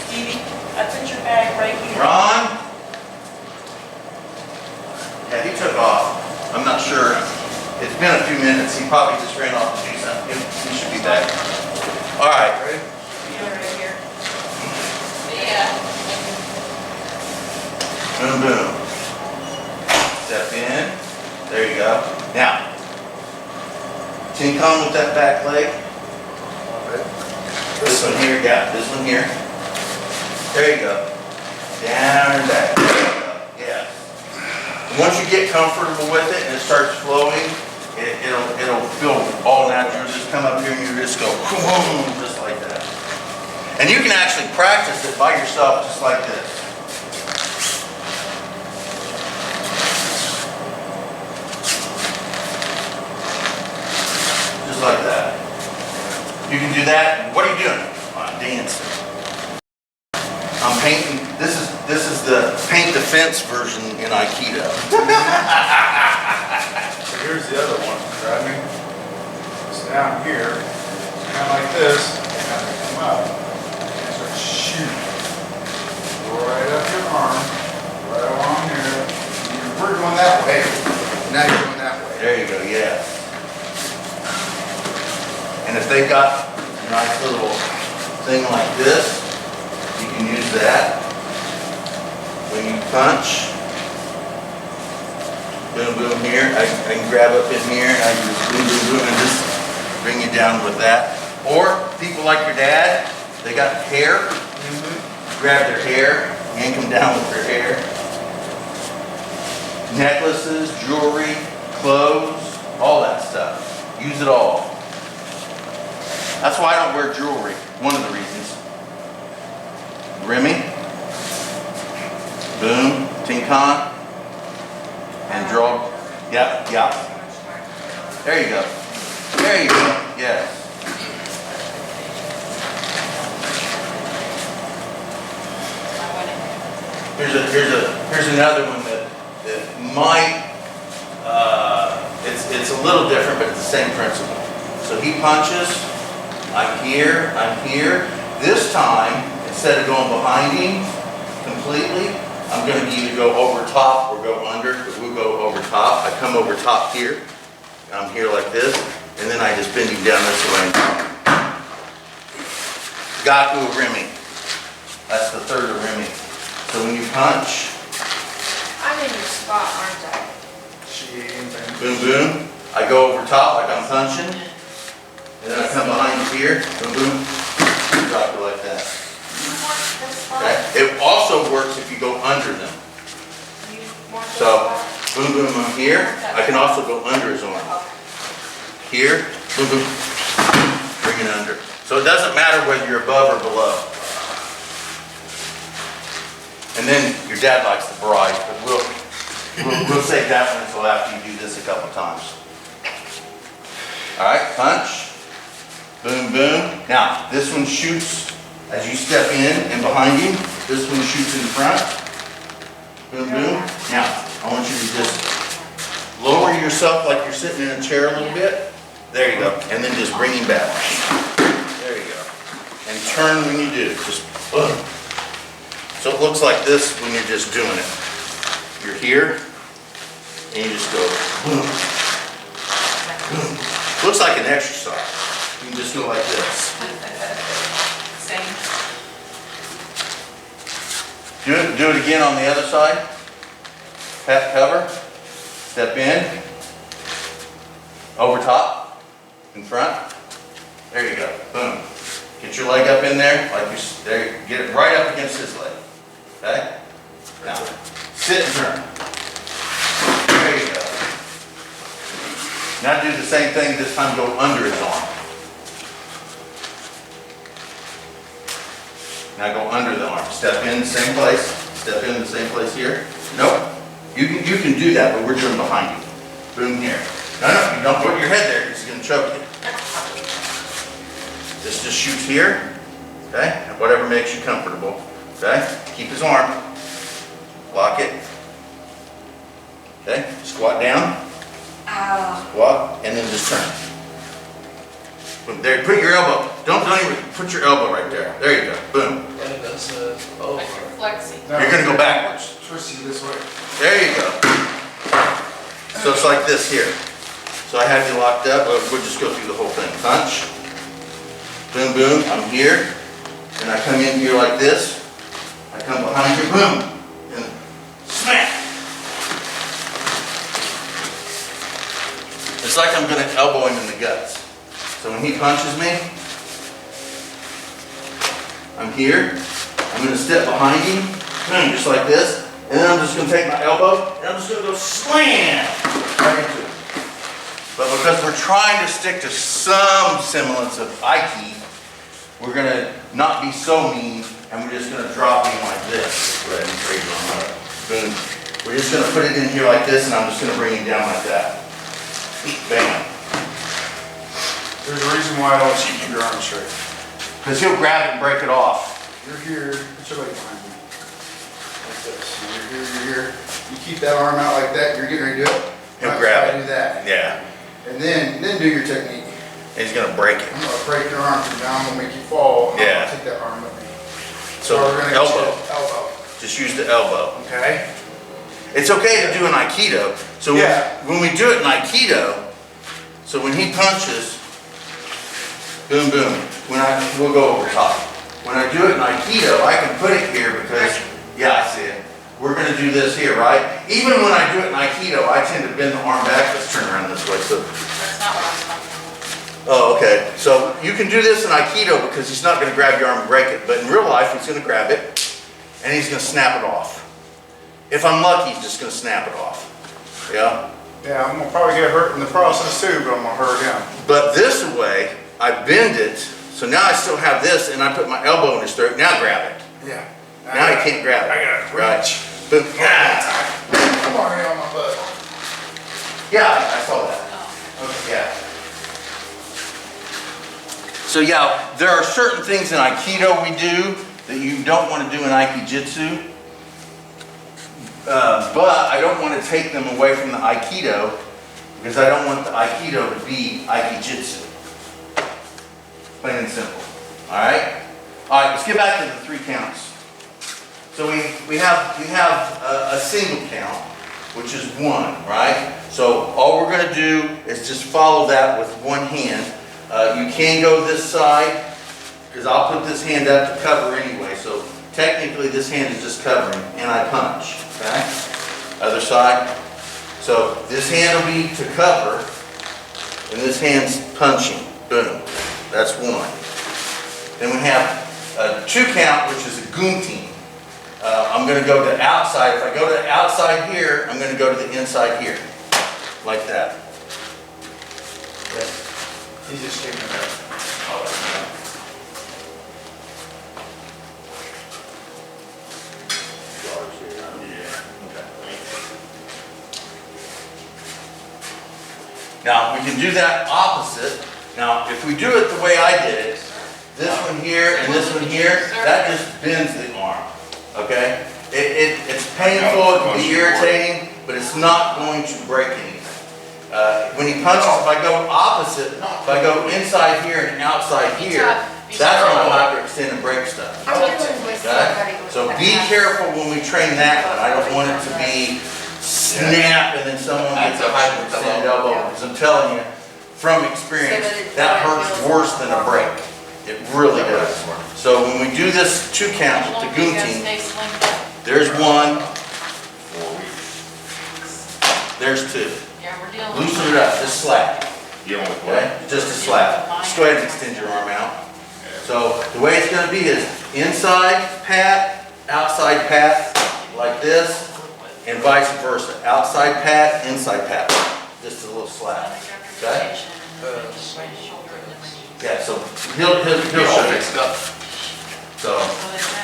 Stevie, I put your bag right here.
Ron? Yeah, he took off. I'm not sure. It's been a few minutes. He probably just ran off to do something. He should be back. All right.
Ready?
Yeah, right here. Yeah.
Boom, boom. Step in. There you go. Now, Tin Kong with that back leg. This one here, yeah, this one here. There you go. Down and back. There you go. Yeah. And once you get comfortable with it and it starts flowing, it'll feel all natural. Just come up here and you just go, boom, just like that. And you can actually practice it by yourself just like this. Just like that. You can do that. What are you doing? I'm dancing. I'm painting. This is the paint the fence version in Aikido.
So here's the other one, right? It's down here, kind of like this, and I come up, and start shooting. Right up your arm, right along here. We're going that way. Now you're going that way.
There you go, yeah. And if they've got a nice little thing like this, you can use that. When you punch, boom, boom here, I can grab up in here and I just boom, boom, boom, and just bring you down with that. Or people like your dad, they got hair, grab their hair, yank them down with their hair. Necklaces, jewelry, clothes, all that stuff. Use it all. That's why I don't wear jewelry, one of the reasons. Remy, boom, tinkan, and draw. Yep, yep. There you go. There you go. Yes. Here's another one that might. It's a little different, but it's the same principle. So he punches. I'm here. I'm here. This time, instead of going behind him completely, I'm going to either go over top or go under, but we'll go over top. I come over top here. I'm here like this, and then I just bend him down this way. Gaku Remy. That's the third of Remy. So when you punch,
I'm in your spot, aren't I?
She ain't anything.
boom, boom, I go over top like I'm punching, and then I come behind you here, boom, boom, drop it like that.
You want this spot?
Okay? It also works if you go under them.
You want this
So,
spot?
boom, boom, I'm here. I can also go under his arm. Here, boom, boom, bring it under. So it doesn't matter whether you're above or below. And then your dad likes the bride, but we'll save that one until after you do this a couple times. All right, punch, boom, boom. Now, this one shoots as you step in and behind him. This one shoots in front. Boom, boom. Now, I want you to just lower yourself like you're sitting in a chair a little bit. There you go. And then just bring him back. There you go. And turn when you do. Just boom. So it looks like this when you're just doing it. You're here, and you just go boom, boom. Looks like an exercise. You can just go like this.
Same.
Do it again on the other side. Pat cover. Step in. Over top. In front. There you go. Boom. Get your leg up in there. Like you there. Get it right up against his leg. Okay? Now, sit and turn. There you go. Now do the same thing, this time go under his arm. Now go under the arm. Step in the same place. Step in the same place here. Nope. You can do that, but we're doing behind you. Boom here. No, you don't put your head there, it's going to choke you. This just shoots here. Okay? Whatever makes you comfortable. Okay? Keep his arm. Lock it. Okay? Squat down. Squat, and then just turn. Boom. There, put your elbow. Don't even put your elbow right there. There you go. Boom.
Like you're flexing.
No,
You're gonna go backwards.
Twist you this way.
There you go. So it's like this here. So I have you locked up. We'll just go through the whole thing. Punch. Boom, boom. I'm here. And I come in here like this. I come behind you. Boom. And smack. It's like I'm going to elbow him in the guts. So when he punches me, I'm here. I'm going to step behind him, boom, just like this. And then I'm just going to take my elbow and I'm just going to go slam right into it. But because we're trying to stick to some semblance of Aiki, we're gonna not be so mean, and we're just gonna drop him like this. Go ahead and trade him on up. Boom. We're just gonna put it in here like this, and I'm just gonna bring him down like that. Bam.
There's a reason why I don't let you keep your arm straight.
Because he'll grab it and break it off.
You're here, put your leg behind me. Like this. You're here. You keep that arm out like that, you're getting ready to do it.
He'll
Right,
grab
try to
it.
do that.
Yeah.
And then do your technique.
And he's gonna break it.
I'm gonna break your arm from down, I'm gonna make you fall. And
Yeah.
I'm gonna take that arm with me.
So
we're gonna get you
elbow.
elbow.
Just use the elbow.
Okay?
It's okay to do an Aikido. So
Yeah.
when we do it in Aikido, so when he punches, boom, boom. We'll go over top. When I do it in Aikido, I can put it here because, yeah, I see it. We're gonna do this here, right? Even when I do it in Aikido, I tend to bend the arm back. Let's turn around this way. So,
That's not what I'm talking about.
oh, okay. So you can do this in Aikido because he's not gonna grab your arm and break it. But in real life, he's gonna grab it and he's gonna snap it off. If I'm lucky, he's just gonna snap it off. Yeah?
Yeah, I'm gonna probably get hurt in the process too, but I'm gonna hurt him.
But this way, I bend it, so now I still have this, and I put my elbow in his throat. Now grab it.
Yeah.
Now he can't grab it.
I gotta
Right.
reach.
Boom. Ah.
Come on, on my butt.
Yeah, I saw that. Okay, yeah. So yeah, there are certain things in Aikido we do that you don't want to do in Aikijitsu. But I don't want to take them away from the Aikido because I don't want the Aikido to be Aikijitsu. Plain and simple. All right? All right, let's get back to the 3 counts. So we have a single count, which is 1, right? So all we're going to do is just follow that with one hand. You can go this side because I'll put this hand up to cover anyway. So technically this hand is just covering, and I punch. Okay? Other side. So this hand will be to cover, and this hand's punching. Boom. That's 1. Then we have a 2 count, which is a gunting. I'm going to go to outside. If I go to outside here, I'm going to go to the inside here. Like that. Okay.
He's just taking it out.
Now, we can do that opposite. Now, if we do it the way I did it, this one here and this one here, that just bends the arm, okay? It's painful, it can be irritating, but it's not going to break anything. When he punches, if I go opposite, if I go inside here and outside here, that's when I have to extend and break stuff. Okay? So be careful when we train that one. I don't want it to be snap and then someone gets a hyperextended elbow, because I'm telling you, from experience, that hurts worse than a break. It really does. So when we do this 2 count with the gunting, there's 1, there's 2.
Yeah, we're dealing with.
Loosen it up, just slap.
Dealing with
Okay?
what?
Just a slap. Just go ahead and extend your arm out. So the way it's going to be is inside pat, outside pat, like this, and vice versa. Outside pat, inside pat. Just a little slap. Okay? Yeah, so he'll show you.
Fixed up,
So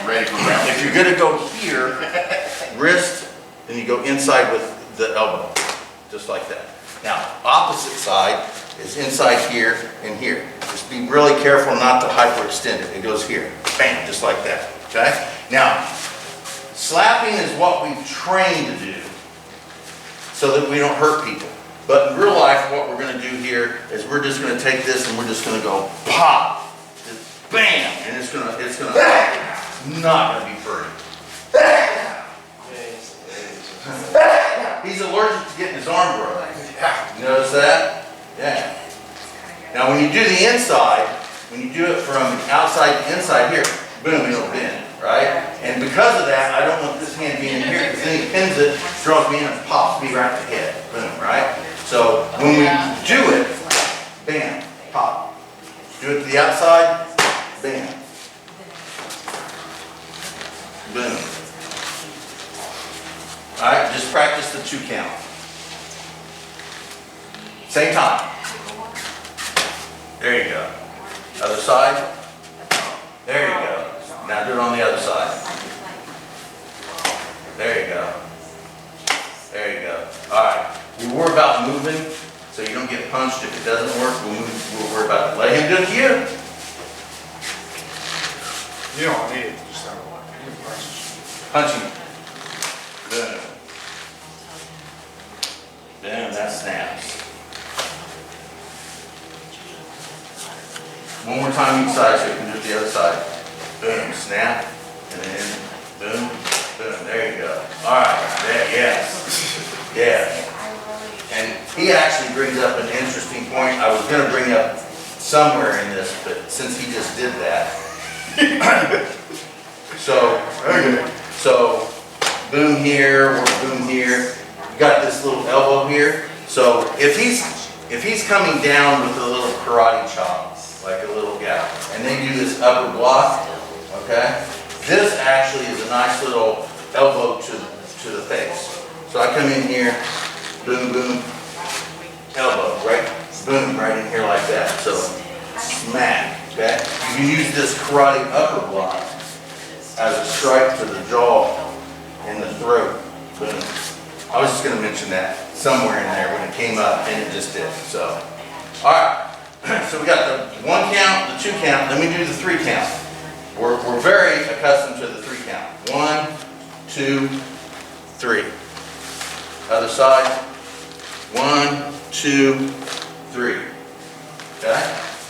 ready for round.
if you're going to go here, wrist, then you go inside with the elbow, just like that. Now, opposite side is inside here and here. Just be really careful not to hyperextend it. It goes here, bam, just like that. Okay? Now, slapping is what we train to do so that we don't hurt people. But in real life, what we're going to do here is we're just going to take this and we're just going to go pop, just bam, and it's not going to be pretty. He's allergic to getting his arm broken. You notice that? Yeah. Now when you do the inside, when you do it from outside to inside here, boom, it'll bend, right? And because of that, I don't want this hand being in here, because then he pins it, draws me in, and pops me right in the head. Boom, right? So when we do it, bam, pop. Do it to the outside, bam. Boom. All right, just practice the 2 count. Same time. There you go. Other side. There you go. Now do it on the other side. There you go. There you go. All right. We worry about moving so you don't get punched. If it doesn't work, we'll worry about it. Let him do it to you.
You don't need it, just have one. You can punch.
Punching. Boom. Boom, that snaps. One more time each side so you can do it the other side. Boom, snap, and then boom, boom. There you go. All right, there, yes. Yeah. And he actually brings up an interesting point. I was going to bring up somewhere in this, but since he just did that. So boom here, or boom here. You got this little elbow here. So if he's coming down with a little karate chop, like a little gap, and they do this upper block, okay? This actually is a nice little elbow to the face. So I come in here, boom, boom, elbow, right? Boom, right in here like that. So smack, okay? You can use this karate upper block as a strike to the jaw and the throat. Boom. I was just going to mention that somewhere in there when it came up, and it just did. So, all right. So we got the 1 count, the 2 count. Then we do the 3 count. We're very accustomed to the 3 count. 1, 2, 3. Other side. 1, 2, 3. Okay.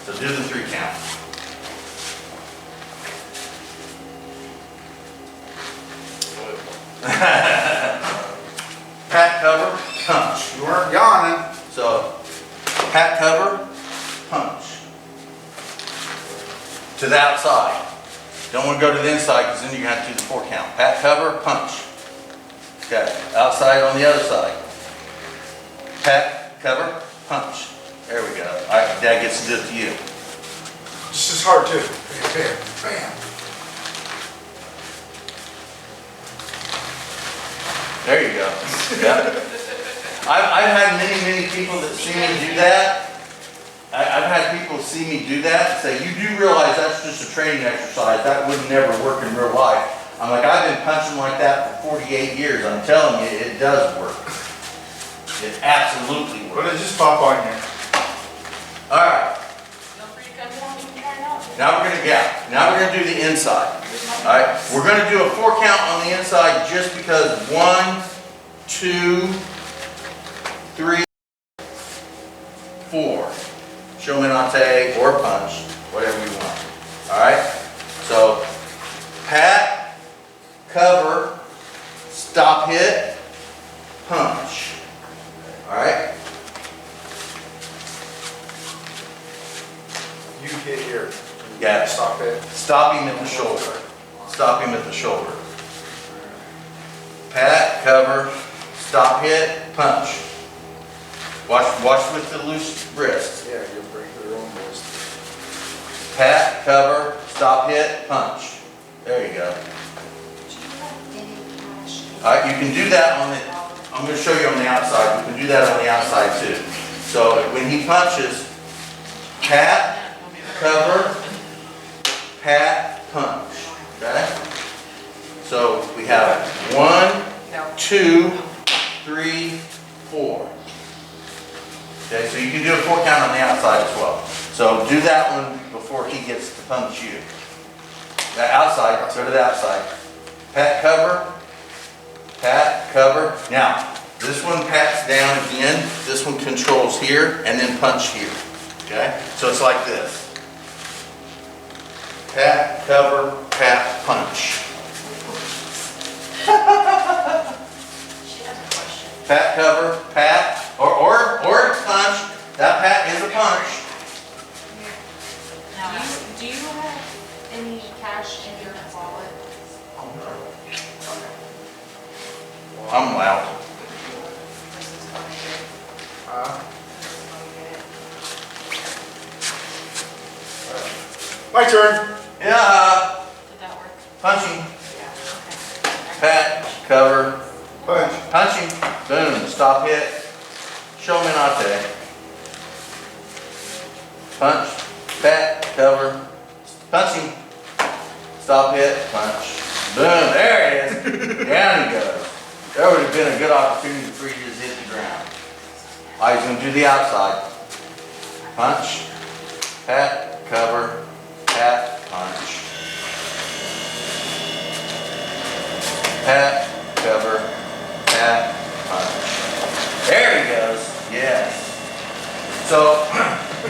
So do the 3 count. Pat, cover, punch.
You weren't yawning.
So, pat, cover, punch. To the outside. Don't want to go to the inside because then you're going to have to do the 4 count. Pat, cover, punch. Okay, outside on the other side. Pat, cover, punch. There we go. All right, Dad gets to do it to you.
This is hard too. Bam, bam.
There you go. Yeah. I've had many people that see me do that. I've had people see me do that and say, you do realize that's just a training exercise. That would never work in real life. I'm like, I've been punching like that for 48 years. I'm telling you, it does work. It absolutely
But
works.
it just pop on you.
All right.
Feel free to come down, we can try it out.
Now we're gonna do the inside. All right. We're gonna do a 4 count on the inside just because 1, 2, 3, 4. Shomenate or punch, whatever you want. All right. So pat, cover, stop hit, punch. All right.
You get here.
Yeah.
Stop it.
Stop him at the shoulder. Stop him at the shoulder. Pat, cover, stop hit, punch. Watch with the loose wrist.
Yeah, you'll break their own wrist.
Pat, cover, stop hit, punch. There you go. All right, you can do that on the, I'm going to show you on the outside. You can do that on the outside too. So when he punches, pat, cover, pat, punch. Okay? So we have 1, 2, 3, 4. Okay, so you can do a 4 count on the outside as well. So do that one before he gets to punch you. The outside, go to the outside. Pat, cover. Pat, cover. Now, this one pats down again. This one controls here and then punch here. Okay? So it's like this. Pat, cover, pat, punch.
She has a question.
Pat, cover, pat, or punch. That pat is a punch.
Now,
Do you have any cash in your wallet?
I'm loud.
this is what I
My turn.
Yeah.
did that work?
Punching.
Yeah, okay.
Pat, cover,
Punch.
punching. Boom. Stop hit. Shomenate. Punch. Pat, cover. Punching. stop hit, punch. Boom, there it is. Down he goes. There would have been a good opportunity for you to just hit the ground. All right, he's gonna do the outside. Punch, pat, cover, pat, punch. Pat, cover, pat, punch. There he goes, yes. So,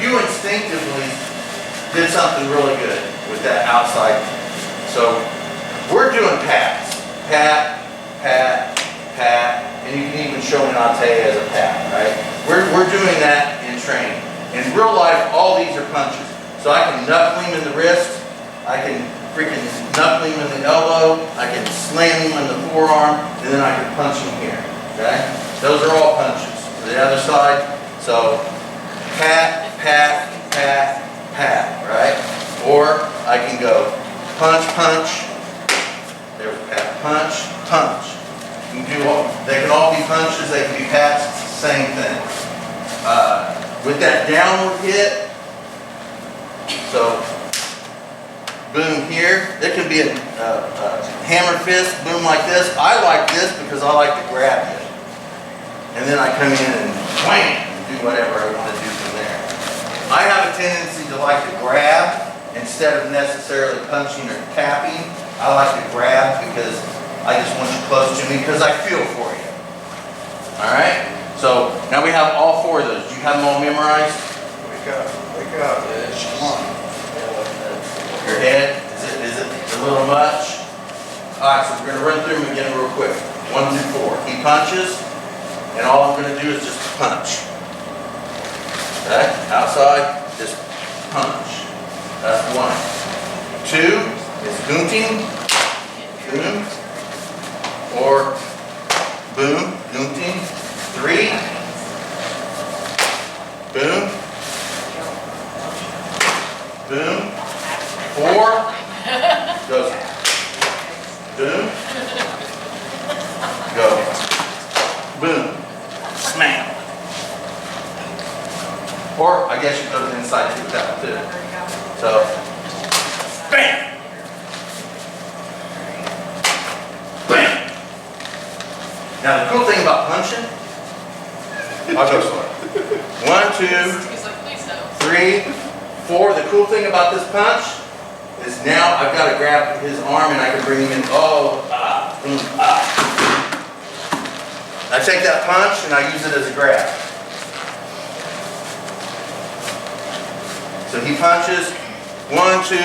you instinctively did something really good with that outside. So, we're doing pats. Pat, pat, pat, and you can even show Nate as a pat, right? We're doing that in training. In real life, all these are punches. So I can knuckle him in the wrist, I can freaking knuckle him in the elbow, I can slam him in the forearm, and then I can punch him here, okay? Those are all punches. To the other side, so pat, pat, pat, pat, right? Or I can go punch, punch, there's pat, punch, punch. You can do all, they can all be punches, they can be pats, it's the same thing. With that downward hit, so boom here, it could be a hammer fist, boom like this. I like this because I like to grab it. And then I come in and wham, and do whatever I want to do from there. I have a tendency to like to grab instead of necessarily punching or tapping. I like to grab because I just want you close to me because I feel for you. All right? So now we have all four of those. Do you have them all memorized?
Wake up, bitch, come on.
Your head, is it a little much? All right, so we're going to run through them again real quick. 1 through 4. He punches, and all I'm going to do is just punch. Okay? Outside, just punch. That's 1. 2 is gunting, boom, or boom, gunting. 3, boom, boom. 4, goes, boom, go, boom, smack. Or I guess you go to the inside too with that one too. So, bam, bam. Now the cool thing about punching, I'll go slow. 1, 2,
He's like, please no.
3, 4. The cool thing about this punch is now I've got to grab his arm and I can bring him in. Oh, I take that punch and I use it as a grab. So he punches 1, 2,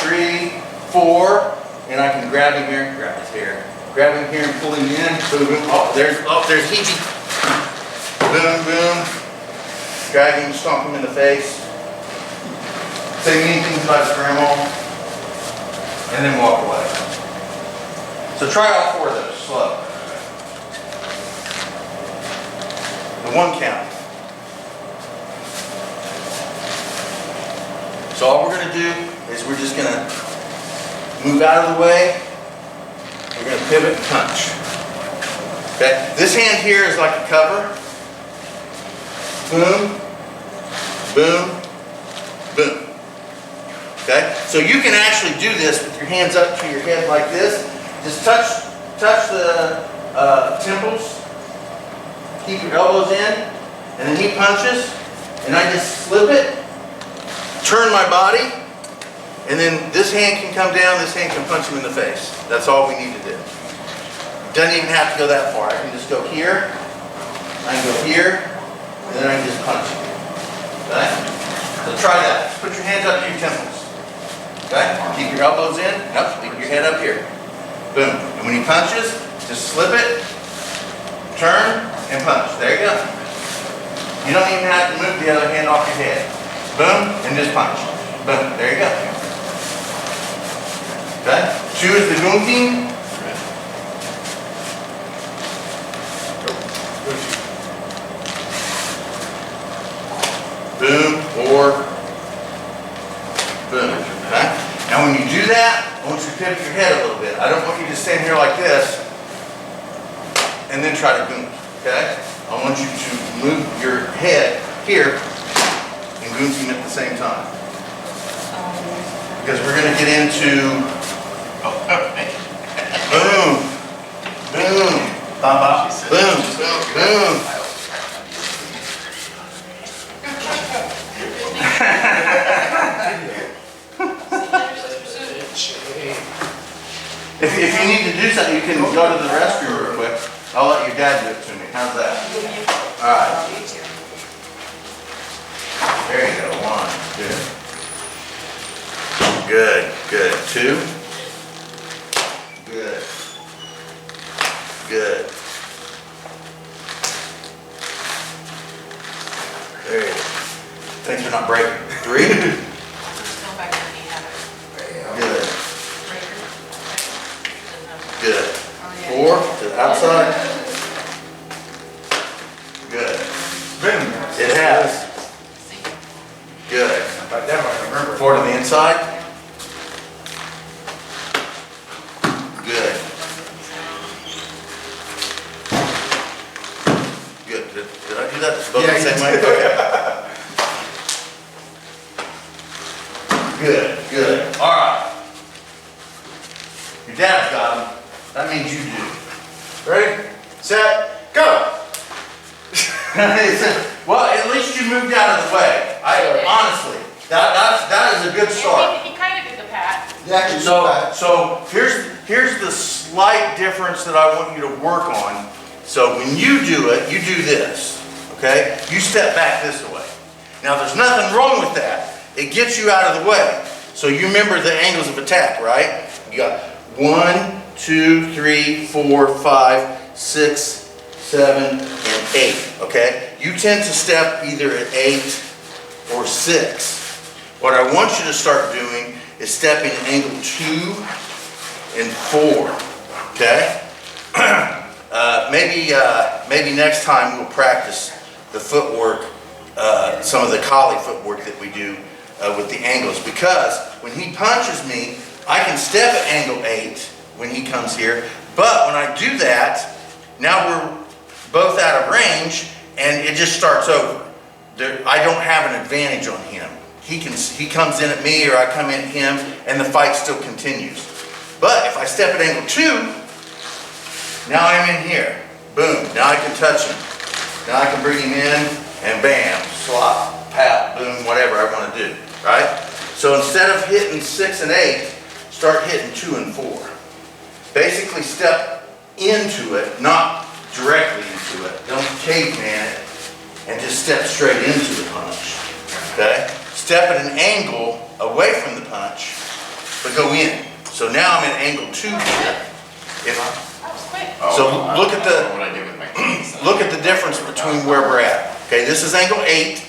3, 4, and I can grab him here, grab his hair, grab him here and pull him in. Boom, boom. Oh, there's Heebie. Boom, boom. Drag him, stomp him in the face. Say mean things about his grandma. And then walk away. So try all 4 of those, slow. The 1 count. So all we're going to do is we're just going to move out of the way. We're going to pivot and punch. Okay? This hand here is like a cover. Boom, boom, boom. Okay? So you can actually do this with your hands up to your head like this. Just touch the temples. Keep your elbows in. And then he punches. And I just slip it. Turn my body. And then this hand can come down. This hand can punch him in the face. That's all we need to do. Doesn't even have to go that far. I can just go here. I can go here. And then I can just punch him. Okay? So try that. Just put your hands up to your temples. Okay? Keep your elbows in. Nope. Keep your head up here. Boom. And when he punches, just slip it, turn, and punch. There you go. You don't even have to move the other hand off your head. Boom, and just punch. Boom. There you go. Okay? 2 is the gunting. Boom, or boom. Okay? Now when you do that, I want you to pivot your head a little bit. I don't want you to stand here like this and then try to goon. Okay? I want you to move your head here and goon him at the same time. because we're gonna get into boom, boom, boom, boom. If you need to do something, you can go to the restroom real quick. I'll let your dad do it to me. How's that? All right. There you go. 1, good. Good, good. 2. Good. Good. There you go. Things are not breaking. 3.
Just go back to the other
Good.
breaker.
Good.
Oh, yeah.
4 to the outside. Good.
Boom.
It has.
See?
Good.
Like that one, I remember.
4 to the inside. Good. Good. Did I do that both
Yeah,
the
you
same way?
did.
Okay. Good, good. All right. Your dad's got them. That means you do.
Ready, set, go.
Well, at least you moved out of the way. Honestly, that is a good start.
He kind of did the pat.
Yeah,
So here's the slight difference that I want you to work on. So when you do it, you do this, okay? You step back this way. Now there's nothing wrong with that. It gets you out of the way. So you remember the angles of attack, right? You got 1, 2, 3, 4, 5, 6, 7, and 8, okay? You tend to step either at 8 or 6. What I want you to start doing is stepping at angle 2 and 4, okay? Maybe next time we'll practice the footwork, some of the collie footwork that we do with the angles, because when he punches me, I can step at angle 8 when he comes here, but when I do that, now we're both out of range and it just starts over. I don't have an advantage on him. He comes in at me or I come in at him and the fight still continues. But if I step at angle 2, now I'm in here. Boom, now I can touch him. Now I can bring him in and bam, slot, pat, boom, whatever I want to do, right? So instead of hitting 6 and 8, start hitting 2 and 4. Basically step into it, not directly into it. Don't caveman it and just step straight into the punch, okay? Step at an angle away from the punch, but go in. So now I'm at angle 2 here.
That was quick.
So look at
I don't know what I did with my keys.
Look at the difference between where we're at. Okay, this is angle 8.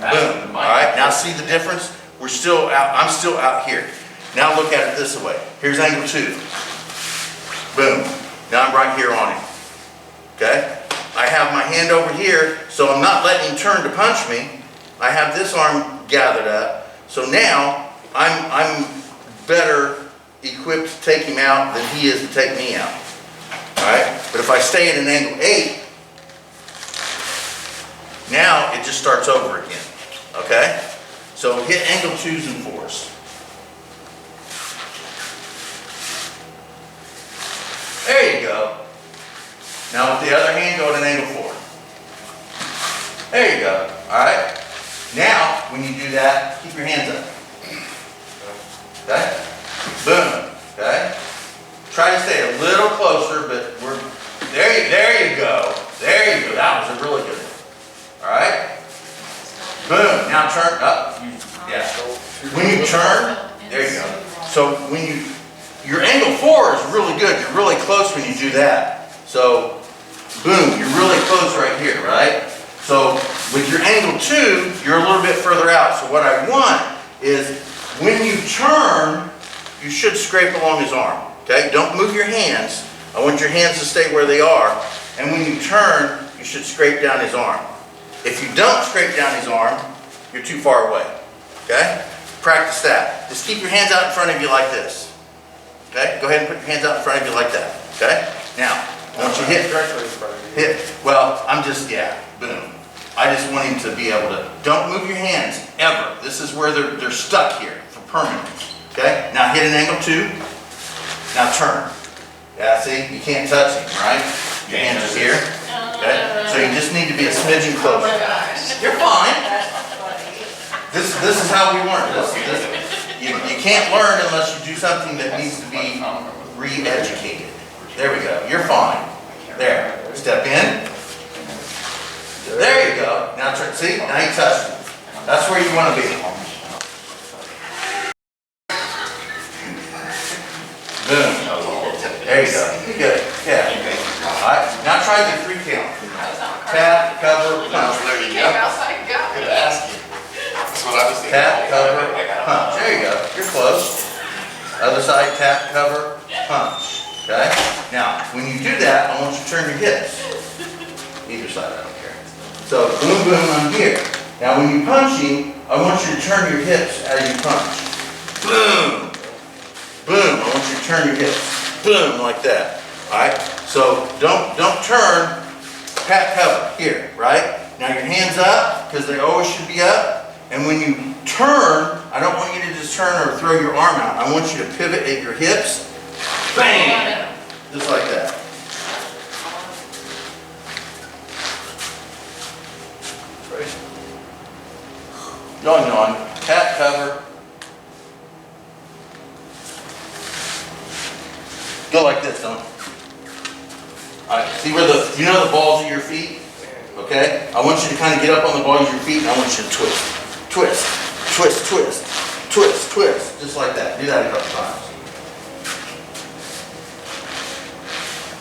Boom. All right, now see the difference? We're still out, I'm still out here. Now look at it this way. Here's angle 2. Boom. Now I'm right here on him. Okay? I have my hand over here, so I'm not letting him turn to punch me. I have this arm gathered up. So now I'm better equipped to take him out than he is to take me out. All right? But if I stay at an angle 8, now it just starts over again. Okay? So hit angle 2s and 4s. There you go. Now with the other hand, go at an angle 4. There you go. All right? Now, when you do that, keep your hands up. Okay? Boom. Okay? Try to stay a little closer, but there you go. There you go. That was a really good one. All right? Boom. Now turn up. Yeah. When you turn, there you go. So when your angle 4 is really good. You're really close when you do that. So, boom, you're really close right here, right? So with your angle 2, you're a little bit further out. So what I want is when you turn, you should scrape along his arm. Okay? Don't move your hands. I want your hands to stay where they are. And when you turn, you should scrape down his arm. If you don't scrape down his arm, you're too far away. Okay? Practice that. Just keep your hands out in front of you like this. Okay? Go ahead and put your hands out in front of you like that. Okay? Now, once you hit, well, I'm just, yeah, boom. I just want him to be able to, don't move your hands, ever. This is where they're stuck here. permanent. Okay? Now hit an angle 2. Now turn. Yeah, see? You can't touch him, right? Your hand is here. Okay? So you just need to be a smidgen
Oh my
closer.
gosh.
You're fine.
That's funny.
This is how we learn. You can't learn unless you do something that needs to be re-educated. There we go. You're fine. There. Step in. There you go. Now turn. See? Now you touch it. That's where you want to be. Boom. There you go. Good. Yeah. All right. Now try the 3 count.
I was on
Tap, cover, punch.
There you
Came
go.
outside and got
Good
me.
asking. That's what I was thinking.
Tap, cover, punch. There you go. You're close. Other side, tap, cover, punch. Okay? Now, when you do that, I want you to turn your hips. Either side, I don't care. So, boom, boom, I'm here. Now, when you punch him, I want you to turn your hips as you punch. Boom. Boom. I want you to turn your hips. Boom, like that. All right? So, don't turn, pat, cover, here, right? Now, your hands up, because they always should be up. And when you turn, I don't want you to just turn or throw your arm out. I want you to pivot at your hips. Bam! Just like that. Yawn, yawn. Pat, cover. Go like this, don't. All right, see where you know the balls of your feet? Okay? I want you to kind of get up on the balls of your feet and I want you to twist. Twist, twist, twist, twist, twist. Just like that. Do that a couple times.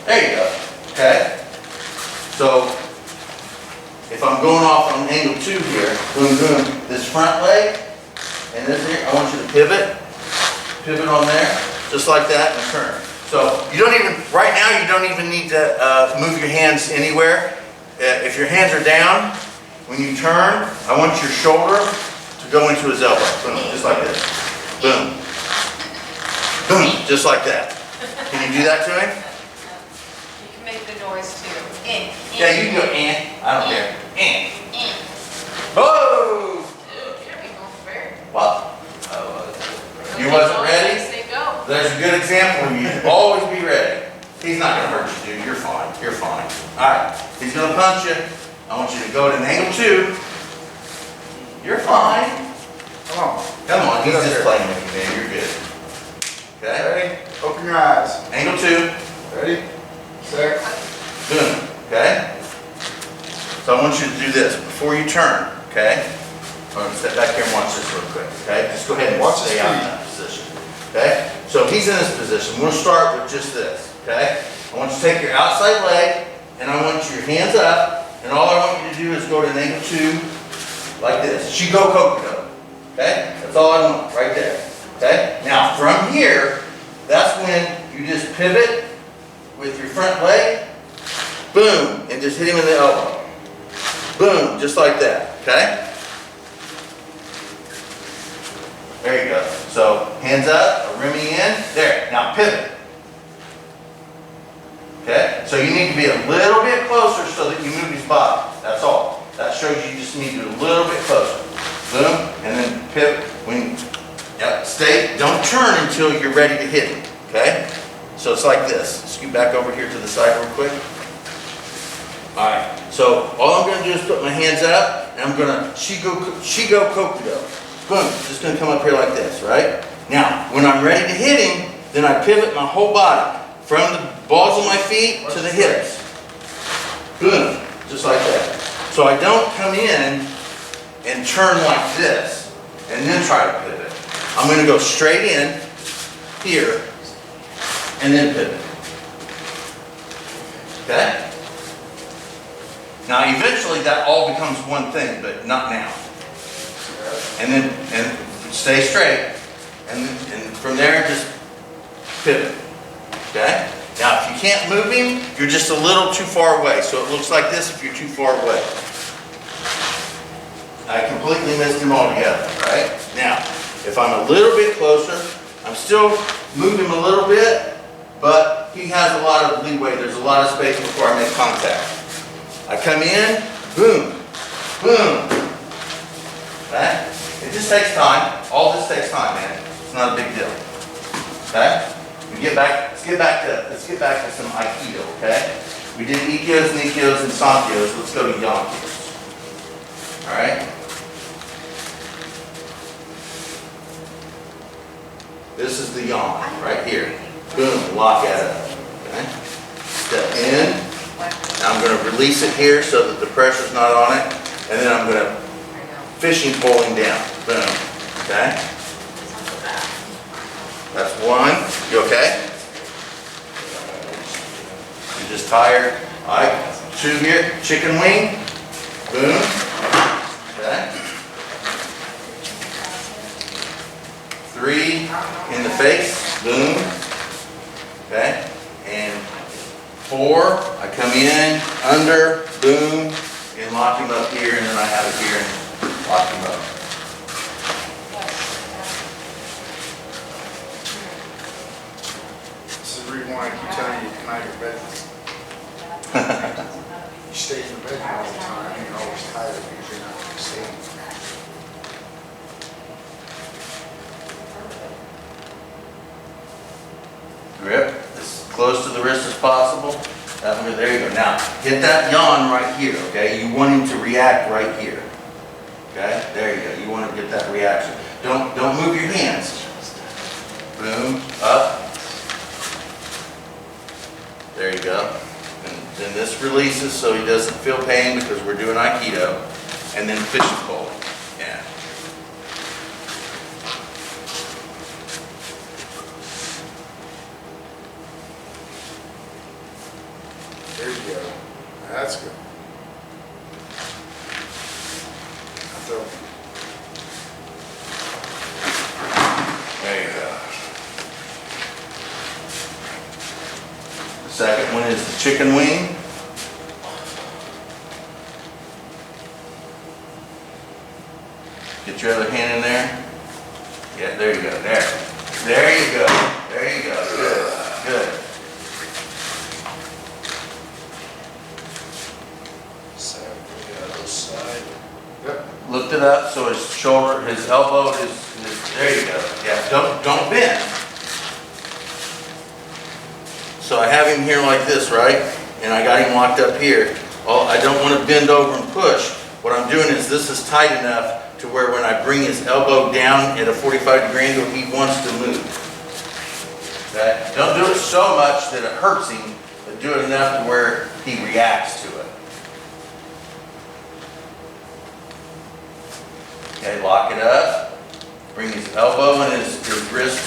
There you go. Okay? So, if I'm going off on angle 2 here, boom, boom, this front leg and this here, I want you to pivot on there, just like that, and turn. So, you don't even, right now you don't even need to move your hands anywhere. If your hands are down, when you turn, I want your shoulder to go into his elbow. Boom, just like this. Boom. Boom, just like that. Can you do that to him?
You can make the noise too.
Yeah, you can go I don't care. Whoa!
Here we go. Very.
What? You wasn't ready?
Say go.
There's a good example. You always be ready. He's not going to hurt you, dude. You're fine. You're fine. All right. He's going to punch you. I want you to go to an angle 2. You're fine.
Come on.
Come on. He's
Get up
just
there.
playing with you, man. You're good. Okay?
Ready? Open your eyes.
Angle 2.
Ready? Set.
Boom. Okay? So I want you to do this before you turn. Okay? I'm going to step back here and watch this real quick. Okay? Just go ahead and
Watch his
stay out in
feet.
that position. Okay? So he's in this position. We'll start with just this. Okay? I want you to take your outside leg and I want your hands up and all I want you to do is go to an angle 2 like this. Shigo kokudo. Okay? That's all I want right there. Okay? Now from here, that's when you just pivot with your front leg. Boom. And just hit him in the elbow. Boom. Just like that. Okay? There you go. So hands up, a rimmy in. There. Now pivot. Okay? So you need to be a little bit closer so that you move his body. That's all. That shows you just need to be a little bit closer. Boom. And then pivot. Yep. Stay. Don't turn until you're ready to hit him. Okay? So it's like this. Scoot back over here to the side real quick. Alright. So all I'm going to do is put my hands up and I'm going to Shigo kokudo. Boom. Just going to come up here like this, right? Now, when I'm ready to hit him, then I pivot my whole body from the balls of my feet to the hips. Boom. Just like that. So I don't come in and turn like this and then try to pivot. I'm going to go straight in here and then pivot. Okay? Now eventually that all becomes one thing, but not now. And stay straight. And from there just pivot. Okay? Now if you can't move him, you're just a little too far away. So it looks like this if you're too far away. I completely missed him altogether, right? Now, if I'm a little bit closer, I'm still moving him a little bit, but he has a lot of leeway. There's a lot of space before I make contact. I come in, boom, boom. Okay? It just takes time. All this takes time, man. It's not a big deal. Okay? Let's get back to some Aikido, okay? We did Ikkyos, Nikkyos, and Sankyos. Let's go to Yankyos. All right? This is the yawn right here. Boom, lock at it. Okay? Step in. Now I'm going to release it here so that the pressure's not on it. And then I'm going to fishing poling down. Boom. Okay? That's one. You okay? You're just tired. All right. Two here. Chicken wing. Boom. Okay. Three in the face. Boom. Okay. And four. I come in, under, boom, and lock him up here, and then I have it here and lock him up.
This is the reason why I keep telling you to come out of your bed. You stay in the bed all the time, and you're always tired because you're not staying.
Grip as close to the wrist as possible. There you go. Now, get that yawn right here, okay? You want him to react right here. Okay? There you go. You want to get that reaction. Don't move your hands. Boom, up. There you go. And then this releases so he doesn't feel pain because we're doing Aikido. And then fishing pole. Yeah.
There you go. That's good. So,
There you go. The second one is the chicken wing. Get your other hand in there. Yeah, there you go. There you go. There you go. Good. Good.
yep.
Lift it up so his shoulder, his elbow, there you go. Yeah, don't bend. So I have him here like this, right? And I got him locked up here. Oh, I don't want to bend over and push. What I'm doing is this is tight enough to where when I bring his elbow down at a 45-degree angle, he wants to move. Okay? Don't do it so much that it hurts him, but do it enough to where he reacts to it. Okay, lock it up. Bring his elbow and his wrist.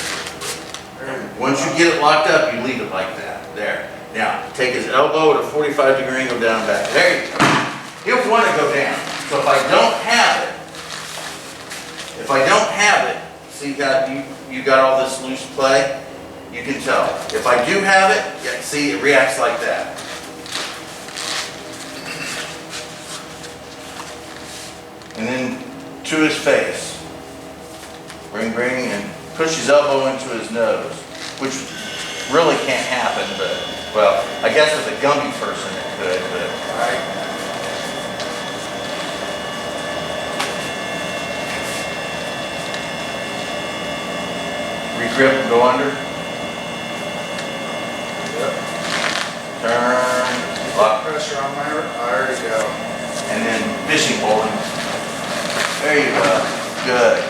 Once you get it locked up, you leave it like that. There. Now, take his elbow at a 45-degree angle down and back. There you go. He'll want to go down. So if I don't have it, see you got all this loose play? You can tell. If I do have it, yeah, see it reacts like that. And then to his face. Bring, and push his elbow into his nose, which really can't happen, but, well, I guess with a Gumby person it could, but, all right. Regrip and go under.
Yep.
Turn, lock,
Pressure on my, there you go.
and then fishing pole. There you go. Good.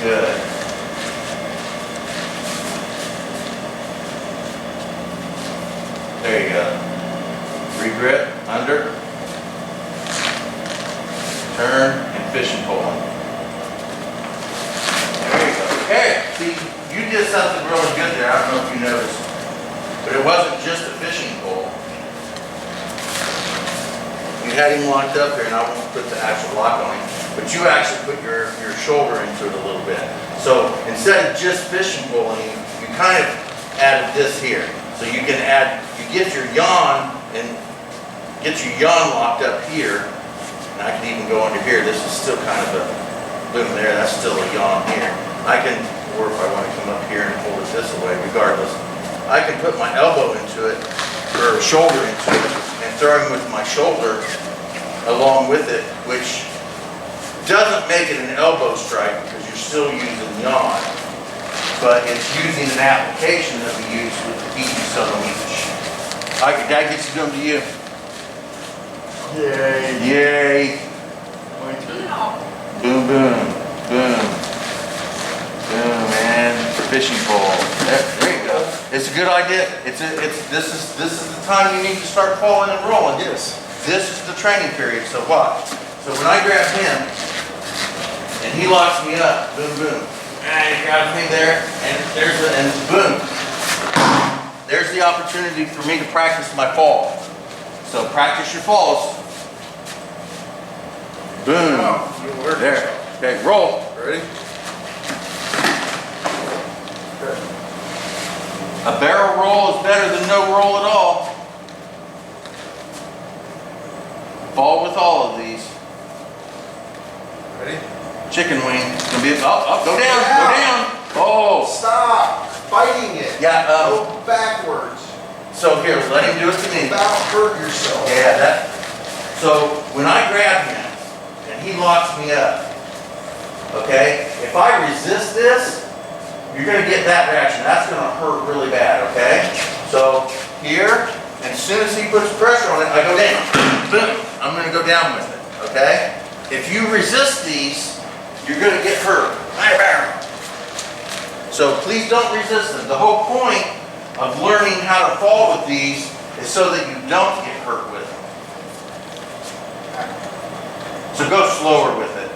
Good. There you go. Regrip, under. Turn, and fishing pole. There you go. Hey, see, you did something really good there. I don't know if you noticed. But it wasn't just a fishing pole. You had him locked up here, and I won't put the actual lock on him, but you actually put your shoulder into it a little bit. So instead of just fishing pulling him, you kind of added this here. So you can add, you get your yawn and get your yawn locked up here, and I can even go under here. This is still kind of a boom there. That's still a yawn here. I can, or if I want to come up here and hold it this way, regardless, I can put my elbow into it, or shoulder into it, and throw him with my shoulder along with it, which doesn't make it an elbow strike because you're still using yawn, but it's using an application that we use with the easy on each. All right, did I get them to you?
Yay.
Yay.
No.
Boom, boom, boom. Boom, man. Fishing pole. There you go. It's a good idea. This is the time you need to start falling and rolling.
Yes.
This is the training period, so watch. So when I grab him, and he locks me up, boom, boom. And he grabs me there, and boom. There's the opportunity for me to practice my fall. So practice your falls. Boom.
Oh, you'll work
There.
yourself.
Okay, roll.
Ready? Good.
A barrel roll is better than no roll at all. Fall with all of these.
Ready?
Chicken wing. It's gonna be go down, go down. Oh.
Stop fighting it.
Yeah,
Go backwards.
So here, let him do it to me.
About hurt yourself.
Yeah, that. So when I grab him and he locks me up, okay? If I resist this, you're gonna get that reaction. That's gonna hurt really bad, okay? So here, and as soon as he puts pressure on it, I go down. Boom. I'm gonna go down with it, okay? If you resist these, you're gonna get hurt. So please don't resist them. The whole point of learning how to fall with these is so that you don't get hurt with them. So go slower with it.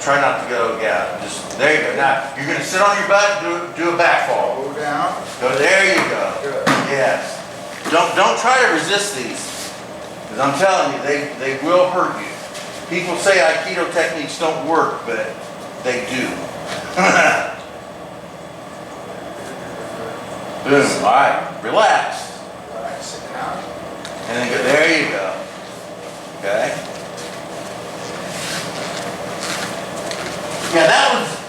Try not to go, yeah, just, there you go. Now, you're gonna sit on your butt, do a back fall.
Go down.
Go, there you go.
Good.
Yes. Don't try to resist these. Because I'm telling you, they will hurt you. People say Aikido techniques don't work, but they do. Boom. All right. Relax.
Relax, sit down.
And then go, there you go. Okay. Yeah,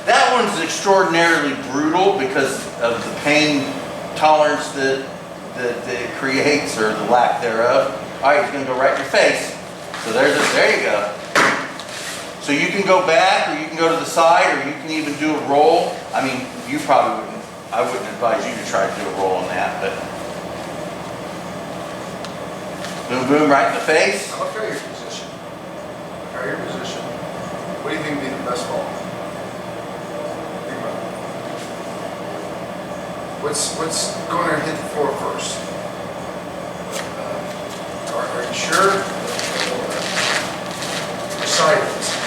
that one's extraordinarily brutal because of the pain tolerance that it creates, or the lack thereof. All right, he's gonna go right in your face. So there you go. So you can go back, or you can go to the side, or you can even do a roll. I mean, you probably wouldn't. I wouldn't advise you to try to do a roll on that, but boom, boom, right in the face.
Now look at your position. Look at your position. What do you think would be the best fall? Think about it. What's going to hit the floor first? Are you sure? Your side is.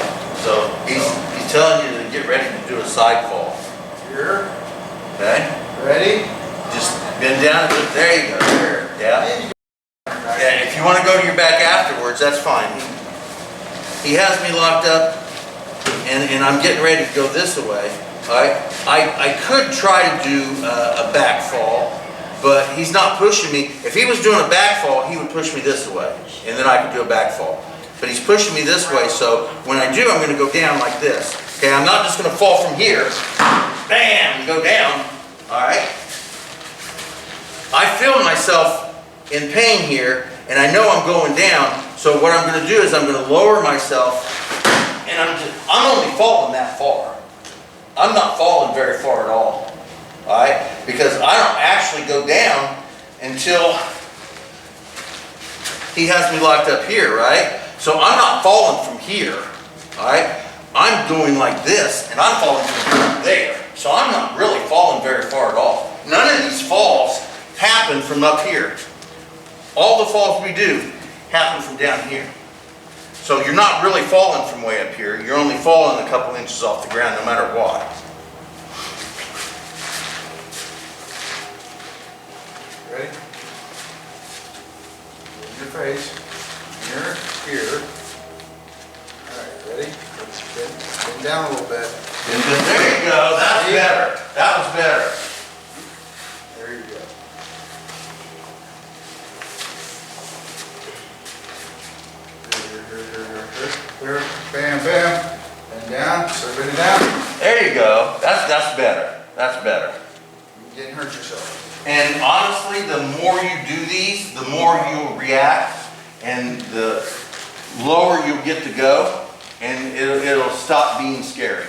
So he's telling you to get ready to do a side fall.
Here.
Okay?
Ready?
Just bend down and look. There you go.
Here.
Yeah.
And you go back.
Yeah, if you want to go to your back afterwards, that's fine. He has me locked up, and I'm getting ready to go this way. All right? I could try to do a back fall, but he's not pushing me. If he was doing a back fall, he would push me this way, and then I could do a back fall. But he's pushing me this way, so when I do, I'm going to go down like this. Okay, I'm not just going to fall from here, bam, and go down. All right? I feel myself in pain here, and I know I'm going down, so what I'm going to do is I'm going to lower myself, and I'm only falling that far. I'm not falling very far at all, right? Because I don't actually go down until he has me locked up here, right? So I'm not falling from here, all right? I'm doing like this, and I'm falling from there. So I'm not really falling very far at all. None of these falls happen from up here. All the falls we do happen from down here. So you're not really falling from way up here. You're only falling a couple inches off the ground no matter what.
Ready? Move your face. Here. All right, ready? Bend down a little bit.
And then there you go. That's better. That was better.
There you go. Here. Bam, bam. Bend down. So bend it down.
There you go. That's better. That's better.
You didn't hurt yourself.
And honestly, the more you do these, the more you'll react, and the lower you'll get to go. and it'll stop being scary.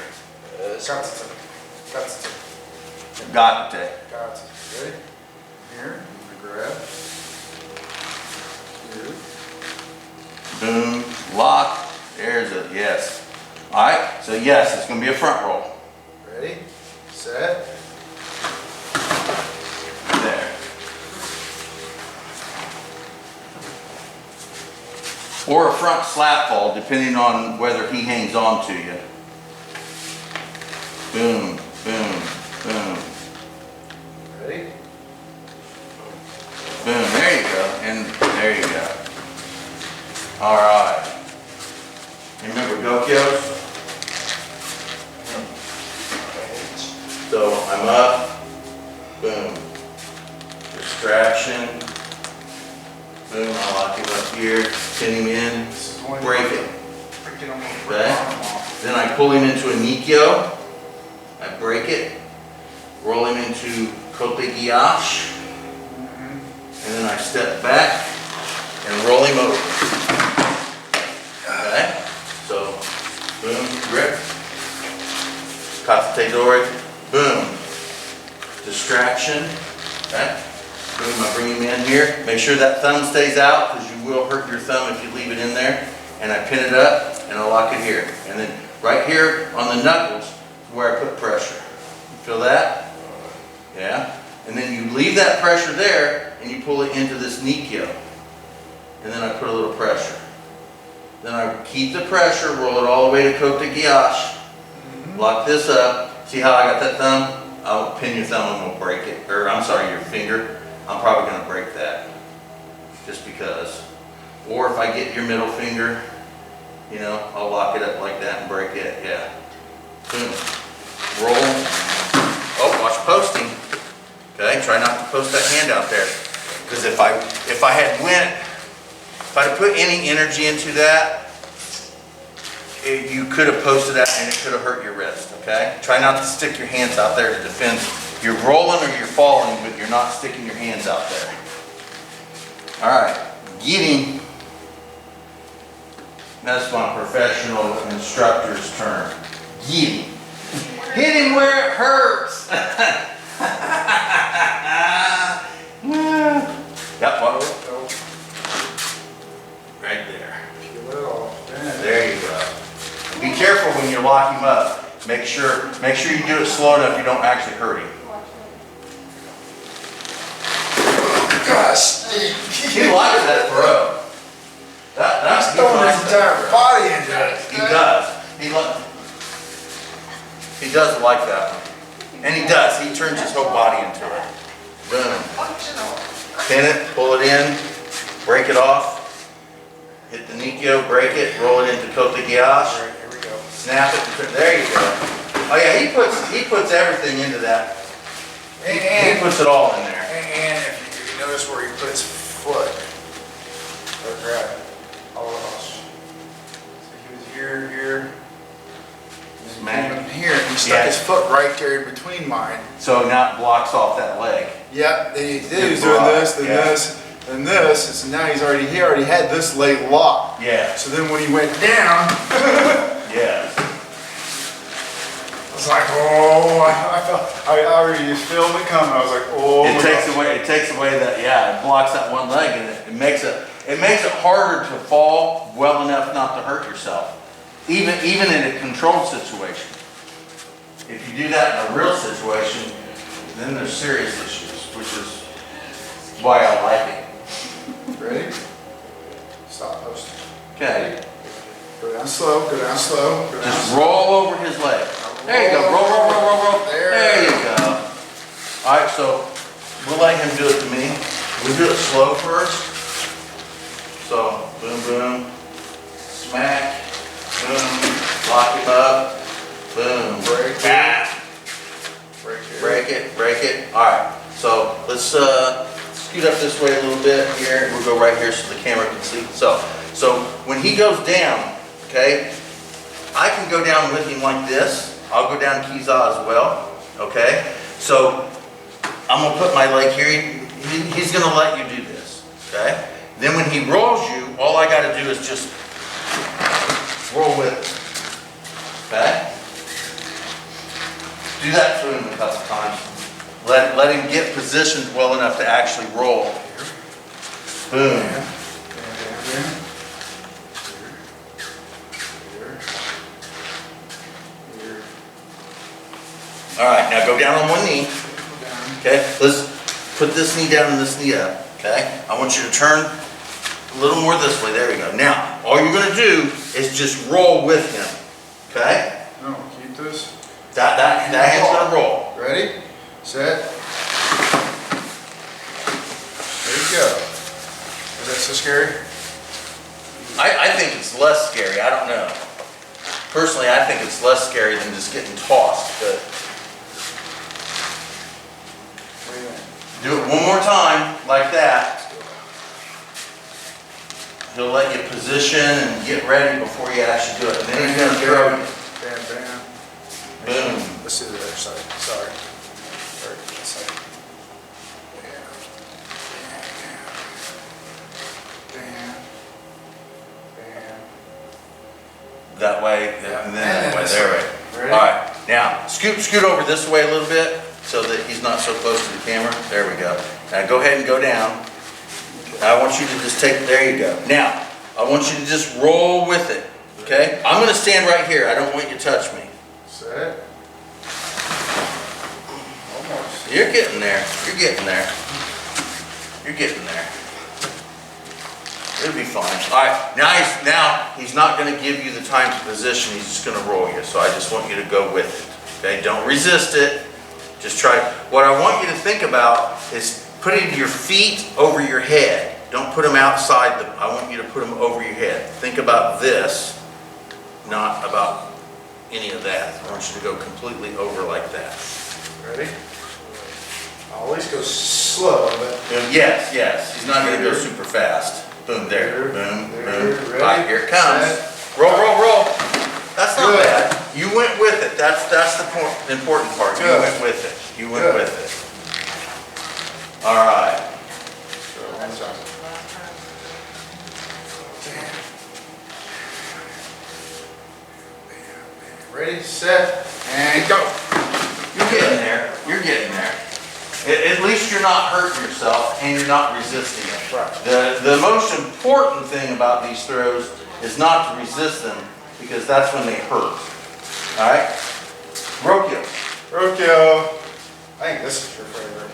Got to.
Got to.
Ready? Here, I'm gonna grab. Here.
Boom, lock, there's it, yes. All right, so yes, it's gonna be a front roll.
Ready, set.
There. Or a front slap fall, depending on whether he hangs on to you. Boom, boom, boom,
Ready?
boom, there you go, and there you go. All right. Remember Gokyos? So I'm up, boom, distraction, boom, I lock him up here, pin him in, break it.
Freaking almost
Okay.
rip my arm off.
Then I pull him into a Nikyo, I break it, roll him into Kote Gyash, and then I step back and roll him over. Okay? So, boom, grip, Kate Dori, boom, distraction, okay? Boom, I bring him in here, make sure that thumb stays out because you will hurt your thumb if you leave it in there, and I pin it up and I lock it here. And then right here on the knuckles is where I put pressure. You feel that? Yeah? And then you leave that pressure there and you pull it into this Nikyo. And then I put a little pressure. Then I keep the pressure, roll it all the way to Kote Gyash, lock this up. See how I got that thumb? I'll pin your thumb and we'll break it. Or I'm sorry, your finger. I'm probably gonna break that. Just because. Or if I get your middle finger, you know, I'll lock it up like that and break it, yeah. Boom. Roll. Oh, watch posting. Okay, try not to post that hand out there. Because if I had put any energy into that, you could have posted that and it could have hurt your wrist, okay? Try not to stick your hands out there to defend. You're rolling or you're falling, but you're not sticking your hands out there. All right, get him. That's my professional instructor's term. Get him. Hit him where it hurts. Got what? Right there.
Peel it off.
There you go. Be careful when you lock him up. Make sure you do it slow enough you don't actually hurt him.
Gosh,
He likes that throw.
he's throwing his entire body into it.
He does. He does like that one. And he does. He turns his whole body into it. Boom. Pin it, pull it in, break it off. Hit the Nikyo, break it, roll it into Kote Gyash.
All right, here we go.
Snap it. There you go. Oh yeah, he puts everything into that. He puts it all in there.
And if you notice where he put his foot, or grab it, all across. So he was here,
Smack.
and here, and he stuck
Yeah.
his foot right there in between mine.
So now it blocks off that leg.
Yep, then he was doing this, then
Yeah.
this, then this, and so now he already had this leg locked.
Yeah.
So then when he went down,
Yeah.
I was like, oh, I already just felt it coming. I was like, oh.
It
my
takes
gosh.
away that, yeah, it blocks that one leg and it makes it harder to fall well enough not to hurt yourself. Even in a controlled situation. If you do that in a real situation, then there's serious issues, which is why I like it.
Ready? Stop posting.
Okay,
Go down slow, go down slow, go down
just
slow.
roll over his leg. There you go, roll. There you go. All right, so we'll let him do it to me. We'll do it slow first. So, boom, boom, smack, boom, lock him up, boom,
Break it.
ah,
Break it.
break it. All right, so let's scoot up this way a little bit here. We'll go right here so the camera can see. So when he goes down, okay, I can go down with him like this. I'll go down Kiza as well, okay? So I'm gonna put my leg here. He's gonna let you do this, okay? Then when he rolls you, all I gotta do is just roll with it. okay? Do that to him a couple times. Let him get positioned well enough to actually roll. Boom.
Down. Here.
All right, now go down on one knee.
Down.
Okay, let's put this knee down and this knee up, okay? I want you to turn a little more this way, there we go. Now, all you're gonna do is just roll with him, okay?
No, keep this.
That hand's gonna roll.
Ready, set. There you go. Is that so scary?
I think it's less scary, I don't know. Personally, I think it's less scary than just getting tossed, but
What do you think?
do it one more time, like that. He'll let you position and get ready before you actually do it. And then he's gonna throw you.
Bam, bam.
Boom.
Let's do the other side, sorry. Sorry, that side. Bam. Bam.
That way, and then that way,
this
there
way.
we
Ready?
go. All right, now, scoot over this way a little bit so that he's not so close to the camera. There we go. Now go ahead and go down. Now, I want you to just there you go. Now, I want you to just roll with it, okay? I'm gonna stand right here. I don't want you to touch me.
Set. Almost.
You're getting there. You're getting there. You're getting there. It'll be fine. All right, now he's not gonna give you the time to position. He's just gonna roll you. So I just want you to go with it, okay? Don't resist it. Just try. What I want you to think about is putting your feet over your head. Don't put them outside. I want you to put them over your head. Think about this, not about any of that. I want you to go completely over like that.
Ready? Always go slow, but.
Yes. He's not going to go super fast. Boom, there. Boom, boom.
Ready?
All right, here it comes.
Set.
Roll. That's not
Good.
bad. You went with it. That's the important part. You
Good.
went with it. You went
Good.
with it. All right.
One time. Ready, set, and go.
You're getting there. You're getting there. At least you're not hurting yourself and you're not resisting it.
Right.
The most important thing about these throws is not to resist them because that's when they hurt. All right? Rokyo.
Rokyo. I think this is your favorite.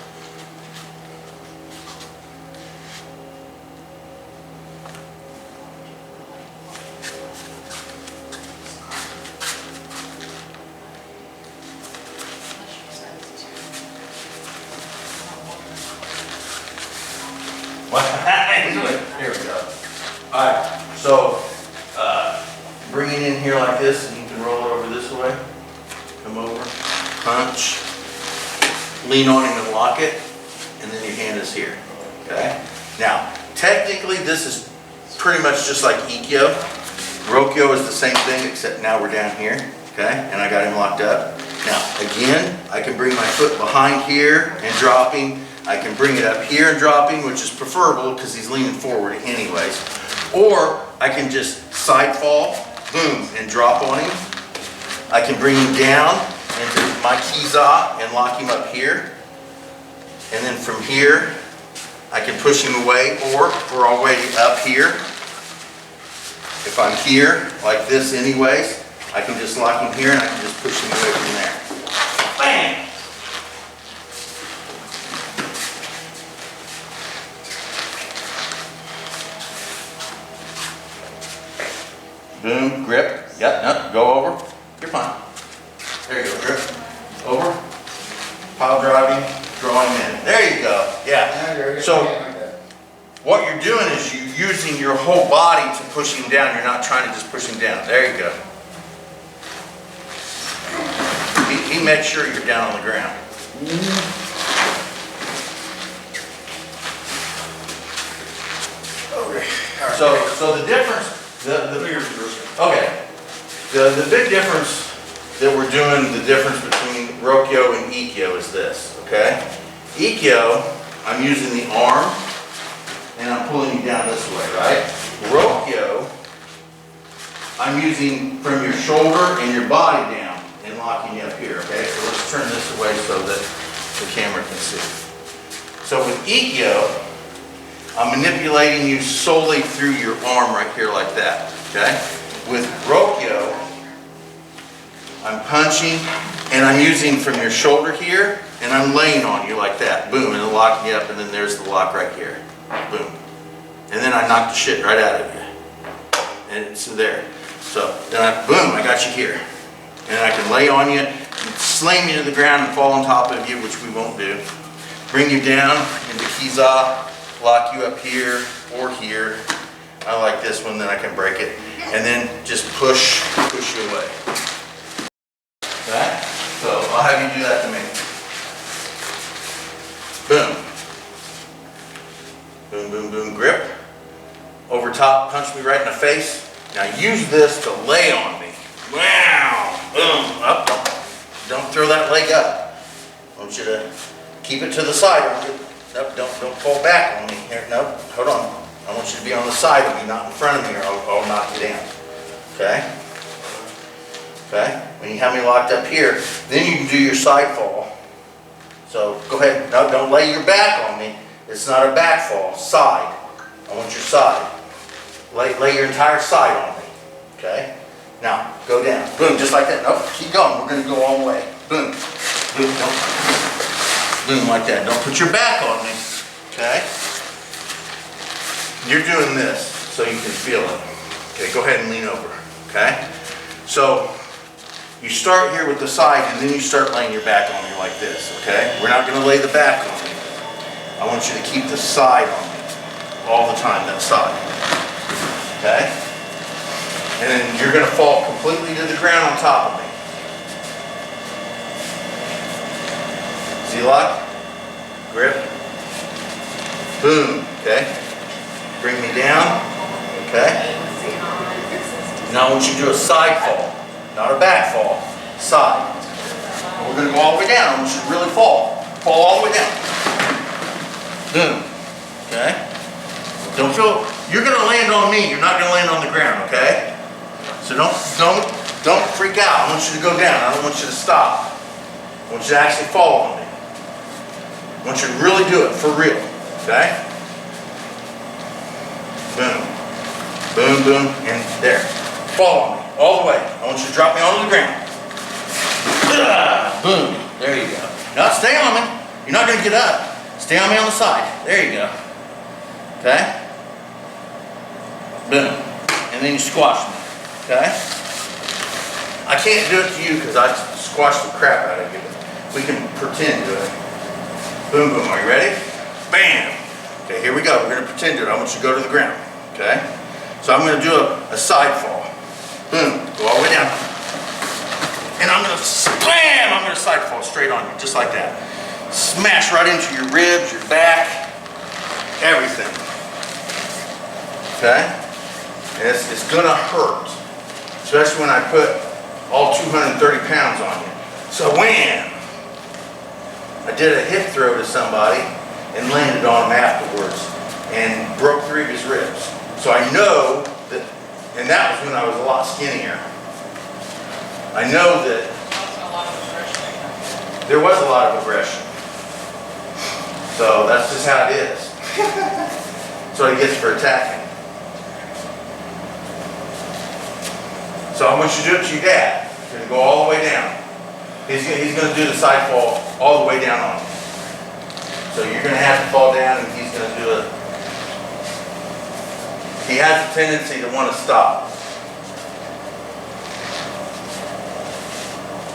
Here we go. All right. So bring it in here like this, and you can roll it over this way. Come over, punch, lean on him and lock it, and then your hand is here. Okay. Now, technically, this is pretty much just like Ikkyo. Rokyo is the same thing, except now we're down here. Okay, and I got him locked up. Now, again, I can bring my foot behind here and drop him. I can bring it up here and drop him, which is preferable because he's leaning forward anyways. Or I can just side fall, boom, and drop on him. I can bring him down into my kiza and lock him up here. And then from here, I can push him away, or we're already up here. If I'm here, like this anyways, I can just lock him here and I can just push him away from there. Bam! Boom, grip. Yep, no, go over. You're fine. There you go, grip. Over. Pile driving, draw him in. There you go. Yeah. So what you're doing is you're using your whole body to push him down. You're not trying to just push him down. There you go. He makes sure you're down on the ground.
Okay.
So the difference, okay, the big difference that we're doing, the difference between Rokyo and Ikkyo is this, okay? Ikkyo, I'm using the arm and I'm pulling you down this way, right? Rokyo, I'm using from your shoulder and your body down and locking you up here, okay? So let's turn this away so that the camera can see. So with Ikyo, I'm manipulating you solely through your arm right here like that, okay? With Rokyo, I'm punching and I'm using from your shoulder here and I'm laying on you like that, boom, and locking you up, and then there's the lock right here, boom. And then I knock the shit right out of you. And it's there. So then boom, I got you here. And I can lay on you, slam you to the ground and fall on top of you, which we won't do. Bring you down into Kiza, lock you up here or here. I like this one, then I can break it. And then just push you away. Okay? So I'll have you do that to me. Boom. Boom, boom, boom, grip. Over top, punch me right in the face. Now use this to lay on me. Wow. Boom, up. Don't throw that leg up. I want you to keep it to the side. Nope, don't fall back on me here. Nope, hold on. I want you to be on the side of me, not in front of me, or I'll knock you down. Okay? Okay? When you have me locked up here, then you can do your side fall. So go ahead. No, don't lay your back on me. It's not a back fall. Side. I want your side. Lay your entire side on me. Okay? Now, go down. Boom, just like that. Nope, keep going. We're going to go all the way. Boom. Boom, don't. Boom, like that. Don't put your back on me. Okay? You're doing this so you can feel it. Okay, go ahead and lean over. Okay? So, you start here with the side and then you start laying your back on me like this. Okay? We're not going to lay the back on me. I want you to keep the side on me all the time, that side. Okay? And then you're going to fall completely to the ground on top of me. See lock? Grip. Boom. Okay? Bring me down. Okay? Now I want you to do a side fall. Not a back fall. Side. And we're going to go all the way down. I want you to really fall. Fall all the way down. Boom. Okay? Don't feel, you're going to land on me. You're not going to land on the ground, okay? So don't freak out. I want you to go down. I don't want you to stop. I want you to actually fall on me. I want you to really do it for real, okay? Boom. Boom, boom, and there. Fall on me, all the way. I want you to drop me onto the ground. Boom. There you go. Now stay on me. You're not going to get up. Stay on me on the side. There you go. Okay? Boom. And then you squash me. Okay? I can't do it to you because I squashed the crap out of you. We can pretend to it. Boom, boom. Are you ready? Bam. Okay, here we go. We're going to pretend to it. I want you to go to the ground. Okay? So I'm going to do a side fall. Boom. Go all the way down. And I'm going to slam. I'm going to side fall straight on you. Just like that. Smash right into your ribs, your back, everything. Okay? And it's gonna hurt, especially when I put all 230 pounds on you. So wham! I did a hip throw to somebody and landed on him afterwards and broke 3 of his ribs. So I know that, and that was when I was a lot skinnier. I know that there was a lot of aggression. So that's just how it is. That's what he gets for attacking. So I want you to do it to your dad. You're going to go all the way down. He's going to do the side fall all the way down on you. So you're going to have to fall down and he's going to do it. He has a tendency to want to stop.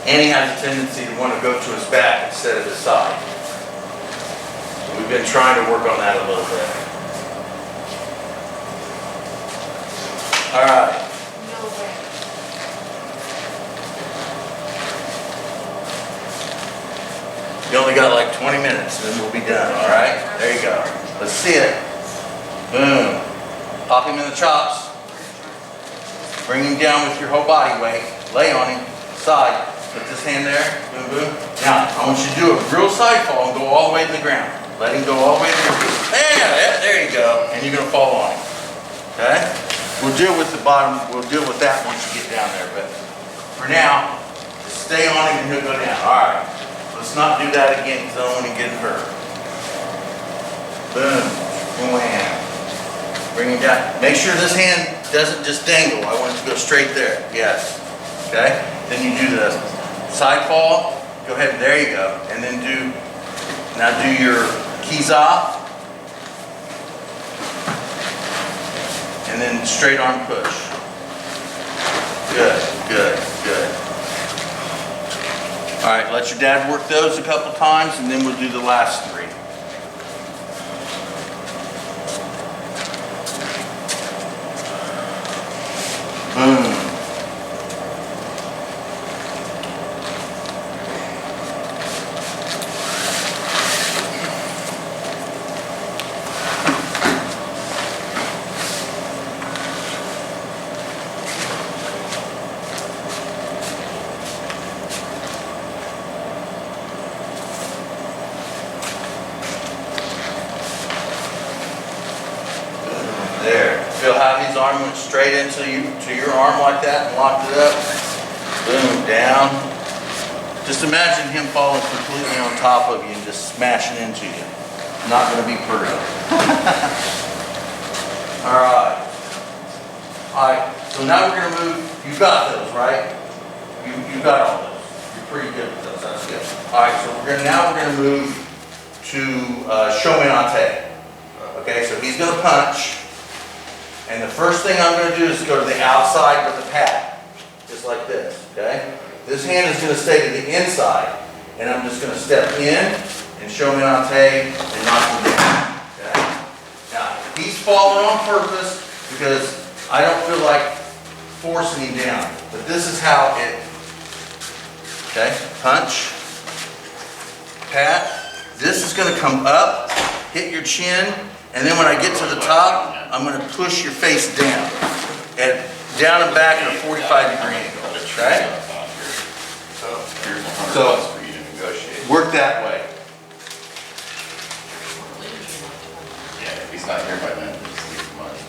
And he has a tendency to want to go to his back instead of his side. So we've been trying to work on that a little bit. All right.
No way.
You only got like 20 minutes and then we'll be done, all right? There you go. Let's see it. Boom. Pop him in the chops. Bring him down with your whole body weight. Lay on him. Side. Put this hand there. Boom, boom. Now, I want you to do a real side fall and go all the way to the ground. Let him go all the way to the ground. There you go. And you're going to fall on him. Okay? We'll deal with the bottom, we'll deal with that once you get down there, but for now, just stay on him and he'll go down. All right, let's not do that again because I don't want to get hurt. Boom, wham. Bring him down. Make sure this hand doesn't just dangle. I want it to go straight there. Yes. Okay? Then you do the side fall. Go ahead, there you go. And then now do your keys off. And then straight arm push. Good, good, good. All right, let your dad work those a couple times and then we'll do the last 3. Boom. There. Feel how his arm went straight into your arm like that and locked it up? Boom, down. Just imagine him falling completely on top of you and just smashing into you. Not going to be pretty. Alright. Alright, so now we're going to move. You got those, right? You got all those. You're pretty good with those. That's good. Alright, so now we're going to move to Shomenate. Okay, so he's going to punch. And the first thing I'm going to do is go to the outside with the pad, just like this, okay? This hand is going to stay to the inside, and I'm just going to step in and Shomenate and knock him down, okay? Now, he's falling on purpose because I don't feel like forcing him down, but this is how it, okay? Punch, pat. This is going to come up, hit your chin, and then when I get to the top, I'm going to push your face down and down and back at a 45-degree angle, okay? So,
for you to negotiate.
work that way.
Yeah, if he's not here by then, just leave the money.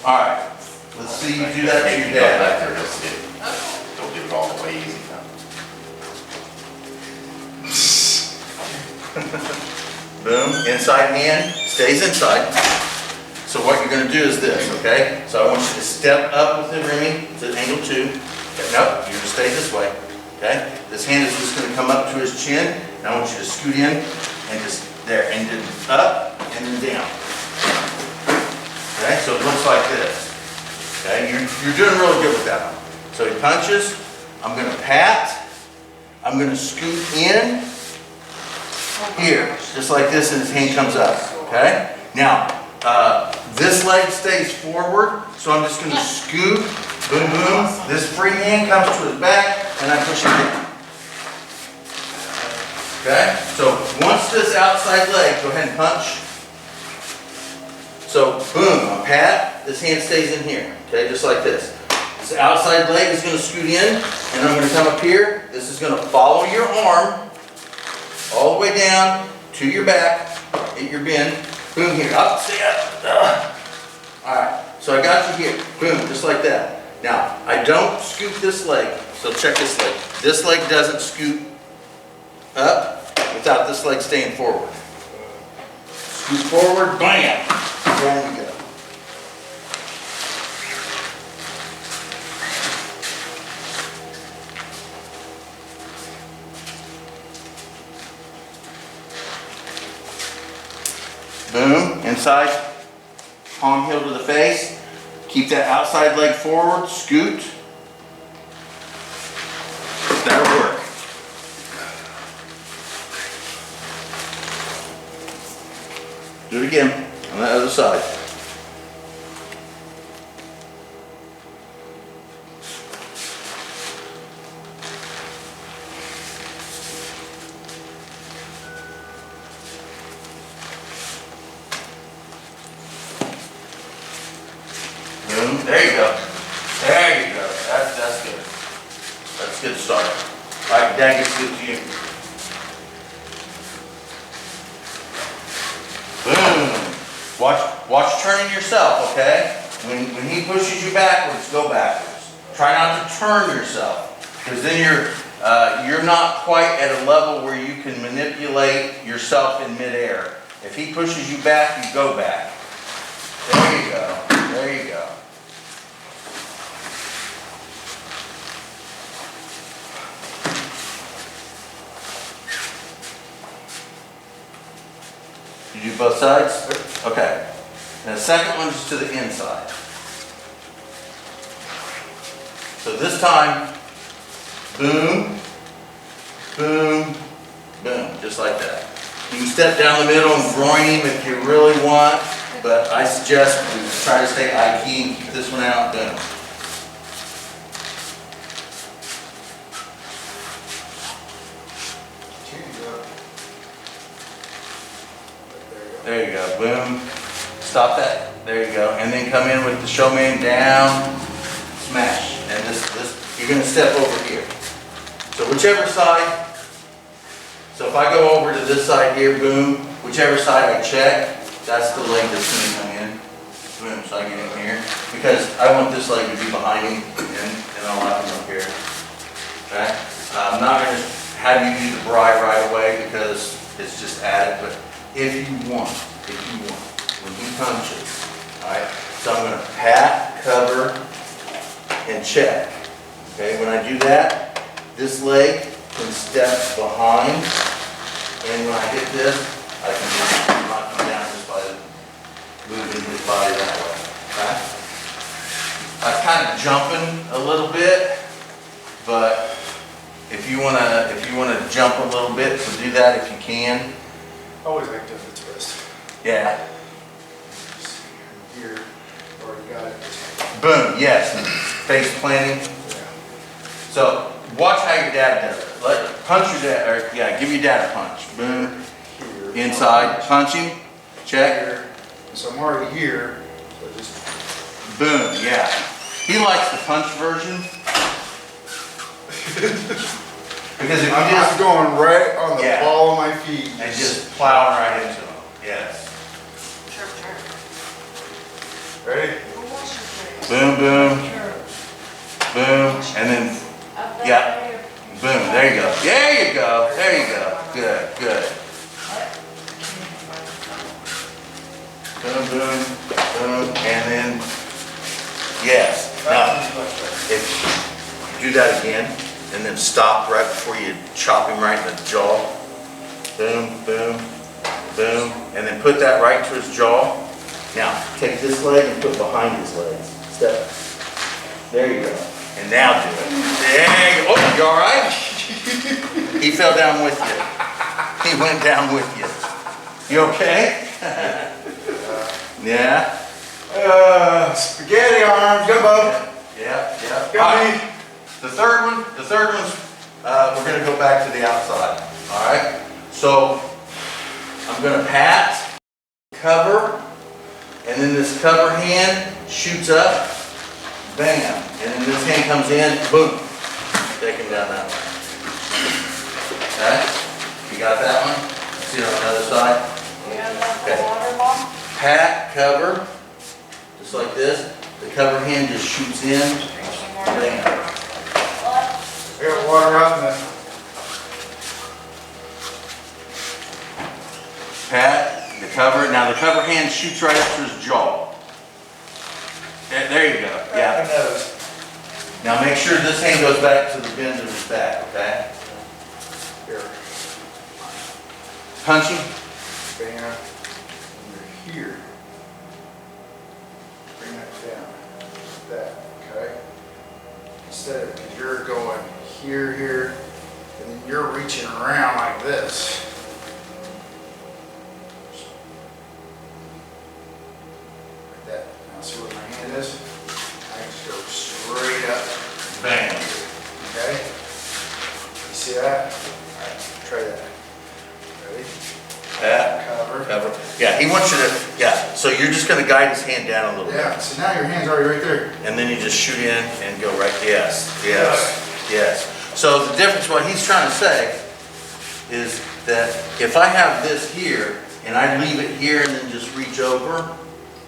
All right, let's see you do that to your
If you go
dad.
back there, he'll see it. Don't do it all the way easy now.
Boom, inside hand stays inside. So what you're going to do is this, okay? So I want you to step up with the Remy to angle 2. Okay, nope, you're going to stay this way, okay? This hand is just going to come up to his chin, and I want you to scoot in and just there, and then up and then down. Okay, so it looks like this. Okay, you're doing really good with that one. So he punches, I'm going to pat, I'm going to scoot in, here, just like this, and his hand comes up, okay? Now, this leg stays forward, so I'm just going to scoot, boom, boom. This free hand comes to his back, and I push him down. Okay? So, once this outside leg, go ahead and punch. So, boom, I pat, this hand stays in here, okay, just like this. This outside leg is going to scoot in, and I'm going to come up here. This is going to follow your arm all the way down to your back, hit your bend, boom here, up, stay up. All right, so I got you here, boom, just like that. Now, I don't scoot this leg, so check this leg. This leg doesn't scoot up without this leg staying forward. Scoot forward, bam, there we go. Boom, inside, palm heel to the face. Keep that outside leg forward, scoot. That'll work. Do it again on the other side. Boom. There you go. There you go. That's good. That's a good start. All right, Dad gets good to you. Boom. Watch turning yourself, okay? when he pushes you backwards, go backwards. Try not to turn yourself, because then you're not quite at a level where you can manipulate yourself in midair. If he pushes you back, you go back. There you go. There you go. You do both sides? Okay. And the second one is to the inside. So this time, boom, boom, boom, just like that. You can step down the middle and groin him if you really want, but I suggest we try to stay high key and keep this one out, boom. There you go, boom. Stop that. There you go. And then come in with the showman down, smash. And this, you're going to step over here. So whichever side, so if I go over to this side here, boom, whichever side I check, that's the leg that's going to come in. Boom, so I get in here. Because I want this leg to be behind him, and I'll have him up here. Okay? I'm not going to have you do the bri right away because it's just added, but if you want, when he punches, all right? So I'm going to pat, cover, and check. Okay, when I do that, this leg can step behind, and when I hit this, I can just knock him down just by moving his body that way. Okay? I'm kind of jumping a little bit, but if you wanna jump a little bit, so do that if you can.
Always like doing the twist.
Yeah.
Here, already got it.
Boom. Yes. Face planting.
Yeah.
So watch how your dad does it. Punch your dad, or yeah, give your dad a punch. Boom.
Here.
Inside. Punch him. Check.
Here. So I'm already here. So just
Boom. Yeah. He likes the punch version. Because if you
I'm
just
going right on the
Yeah.
ball of my feet.
and just plowing right into him. Yes.
Sure, sure.
Ready?
Boom, boom, boom, and then yeah. Boom. There you go. There you go. There you go. Good. Good. Boom, boom, boom, and then yes. Now, if you do that again, and then stop right before you chop him right in the jaw. Boom, boom, boom, and then put that right to his jaw. Now, take this leg and put behind his legs. Step. There you go. And now do it. There you go. Oh, you all right? He fell down with you. He went down with you. You okay? Yeah?
Spaghetti arms, gumbo.
Yeah.
Got
All
me.
right. The third one's, we're gonna go back to the outside, all right? So, I'm gonna pat, cover, and then this cover hand shoots up, bam, and then this hand comes in, boom, take him down that way. Okay? You got that one? See it on the other side? Okay.
Water bomb?
Pat, cover, just like this. The cover hand just shoots in, bam.
I got water out in the.
Pat, the cover. Now the cover hand shoots right up to his jaw. There you go. Yeah.
Nose.
Now make sure this hand goes back to the bend of his back, okay?
Here.
Punch him.
Bam. You're here. Bring that down. Like that. Okay? Instead of, because you're going here, and then you're reaching around like this. Like that. Now see what my hand is? I just go straight up.
Bam.
Okay? You see that? Alright, try that. Ready?
Pat,
Cover.
cover. Yeah, he wants you to, yeah. So you're just gonna guide his hand down a little bit.
Yeah, so now your hand's already right there.
And then you just shoot in and go right, yes, yes. So the difference, what he's trying to say is that if I have this here and I leave it here and then just reach over,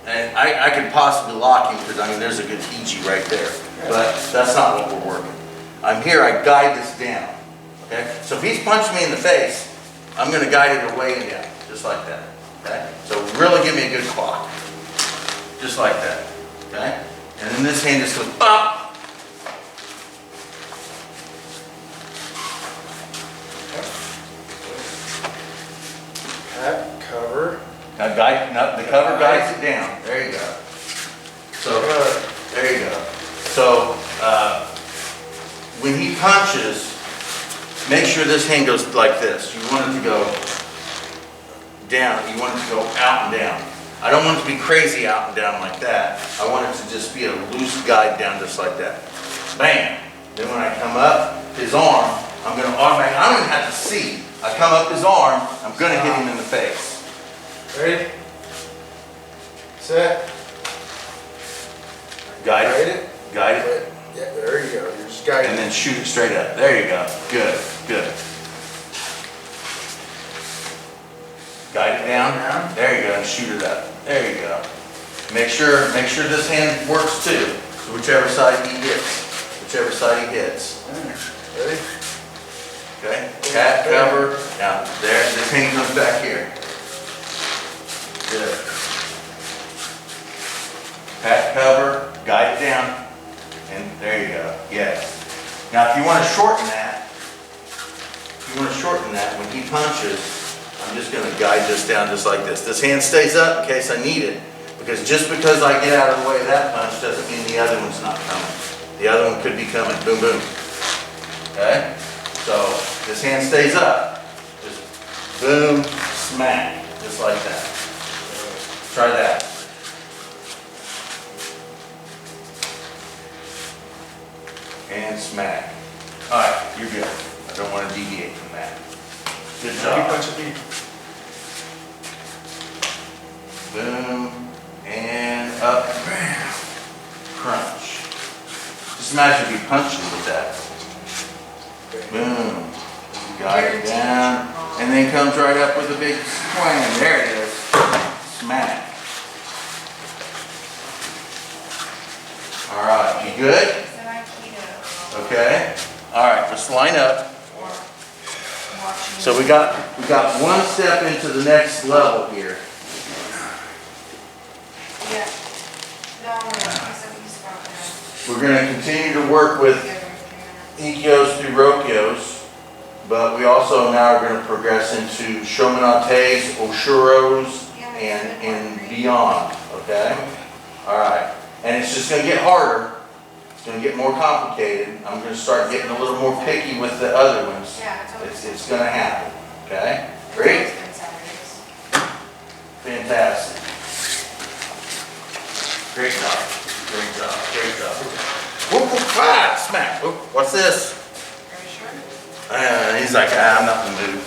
And I could possibly lock him because I mean, there's a good Fiji right there. But that's not what we're working. I'm here, I guide this down. Okay? So if he's punched me in the face, I'm gonna guide it away and down, just like that. Okay? So really give me a good clock. Just like that. Okay? And then this hand just goes up.
Pat, cover.
Now guide, no, the cover guides it down. There you go. So, there you go. So, when he punches, make sure this hand goes like this. You want it to go down. You want it to go out and down. I don't want it to be crazy out and down like that. I want it to just be a loose guide down just like that. Bam. Then when I come up his arm, I'm going to automatically, I don't even have to see. I come up his arm, I'm going to hit him in the face.
Ready? Set.
Guide it. Guide it.
Yeah, there you go. You're just guiding.
And then shoot it straight up. There you go. Good, good. Guide it down. There you go. And shoot it up. There you go. Make sure this hand works too. So whichever side he hits. Whichever side he hits.
Ready?
Okay. Pat, cover. Now there. This hand comes back here. Good. Pat, cover. Guide it down. And there you go. Yes. Now if you want to shorten that, when he punches, I'm just going to guide this down just like this. This hand stays up in case I need it. Because just because I get out of the way of that punch doesn't mean the other one's not coming. The other one could be coming. Boom, boom. Okay? So this hand stays up. Just boom, smack. Just like that. Try that. And smack. Alright, you're good. I don't want to deviate from that. Good
You
job.
punch me.
Boom. And up. Bam. Crunch. Just imagine if you punched him with that. Boom. Got it down. And then comes right up with a big swing. There it is. Smack. Alright, you good?
Is that Aikido?
Okay. Alright, let's line up.
Or watching?
So we got one step into the next level here.
Yeah. No, he's got that.
We're going to continue to work with Ikkyos through Rokyos, but we also now are going to progress into Shominates, Oshuros, and beyond, okay? Alright, and it's just going to get harder, it's going to get more complicated. I'm going to start getting a little more picky with the other ones. It's going to happen, okay? Great? Fantastic. Great job, great job, great job. Whoop, whoop, ah, smack. Whoop, what's this?
Are you sure?
He's like, I'm not in the mood.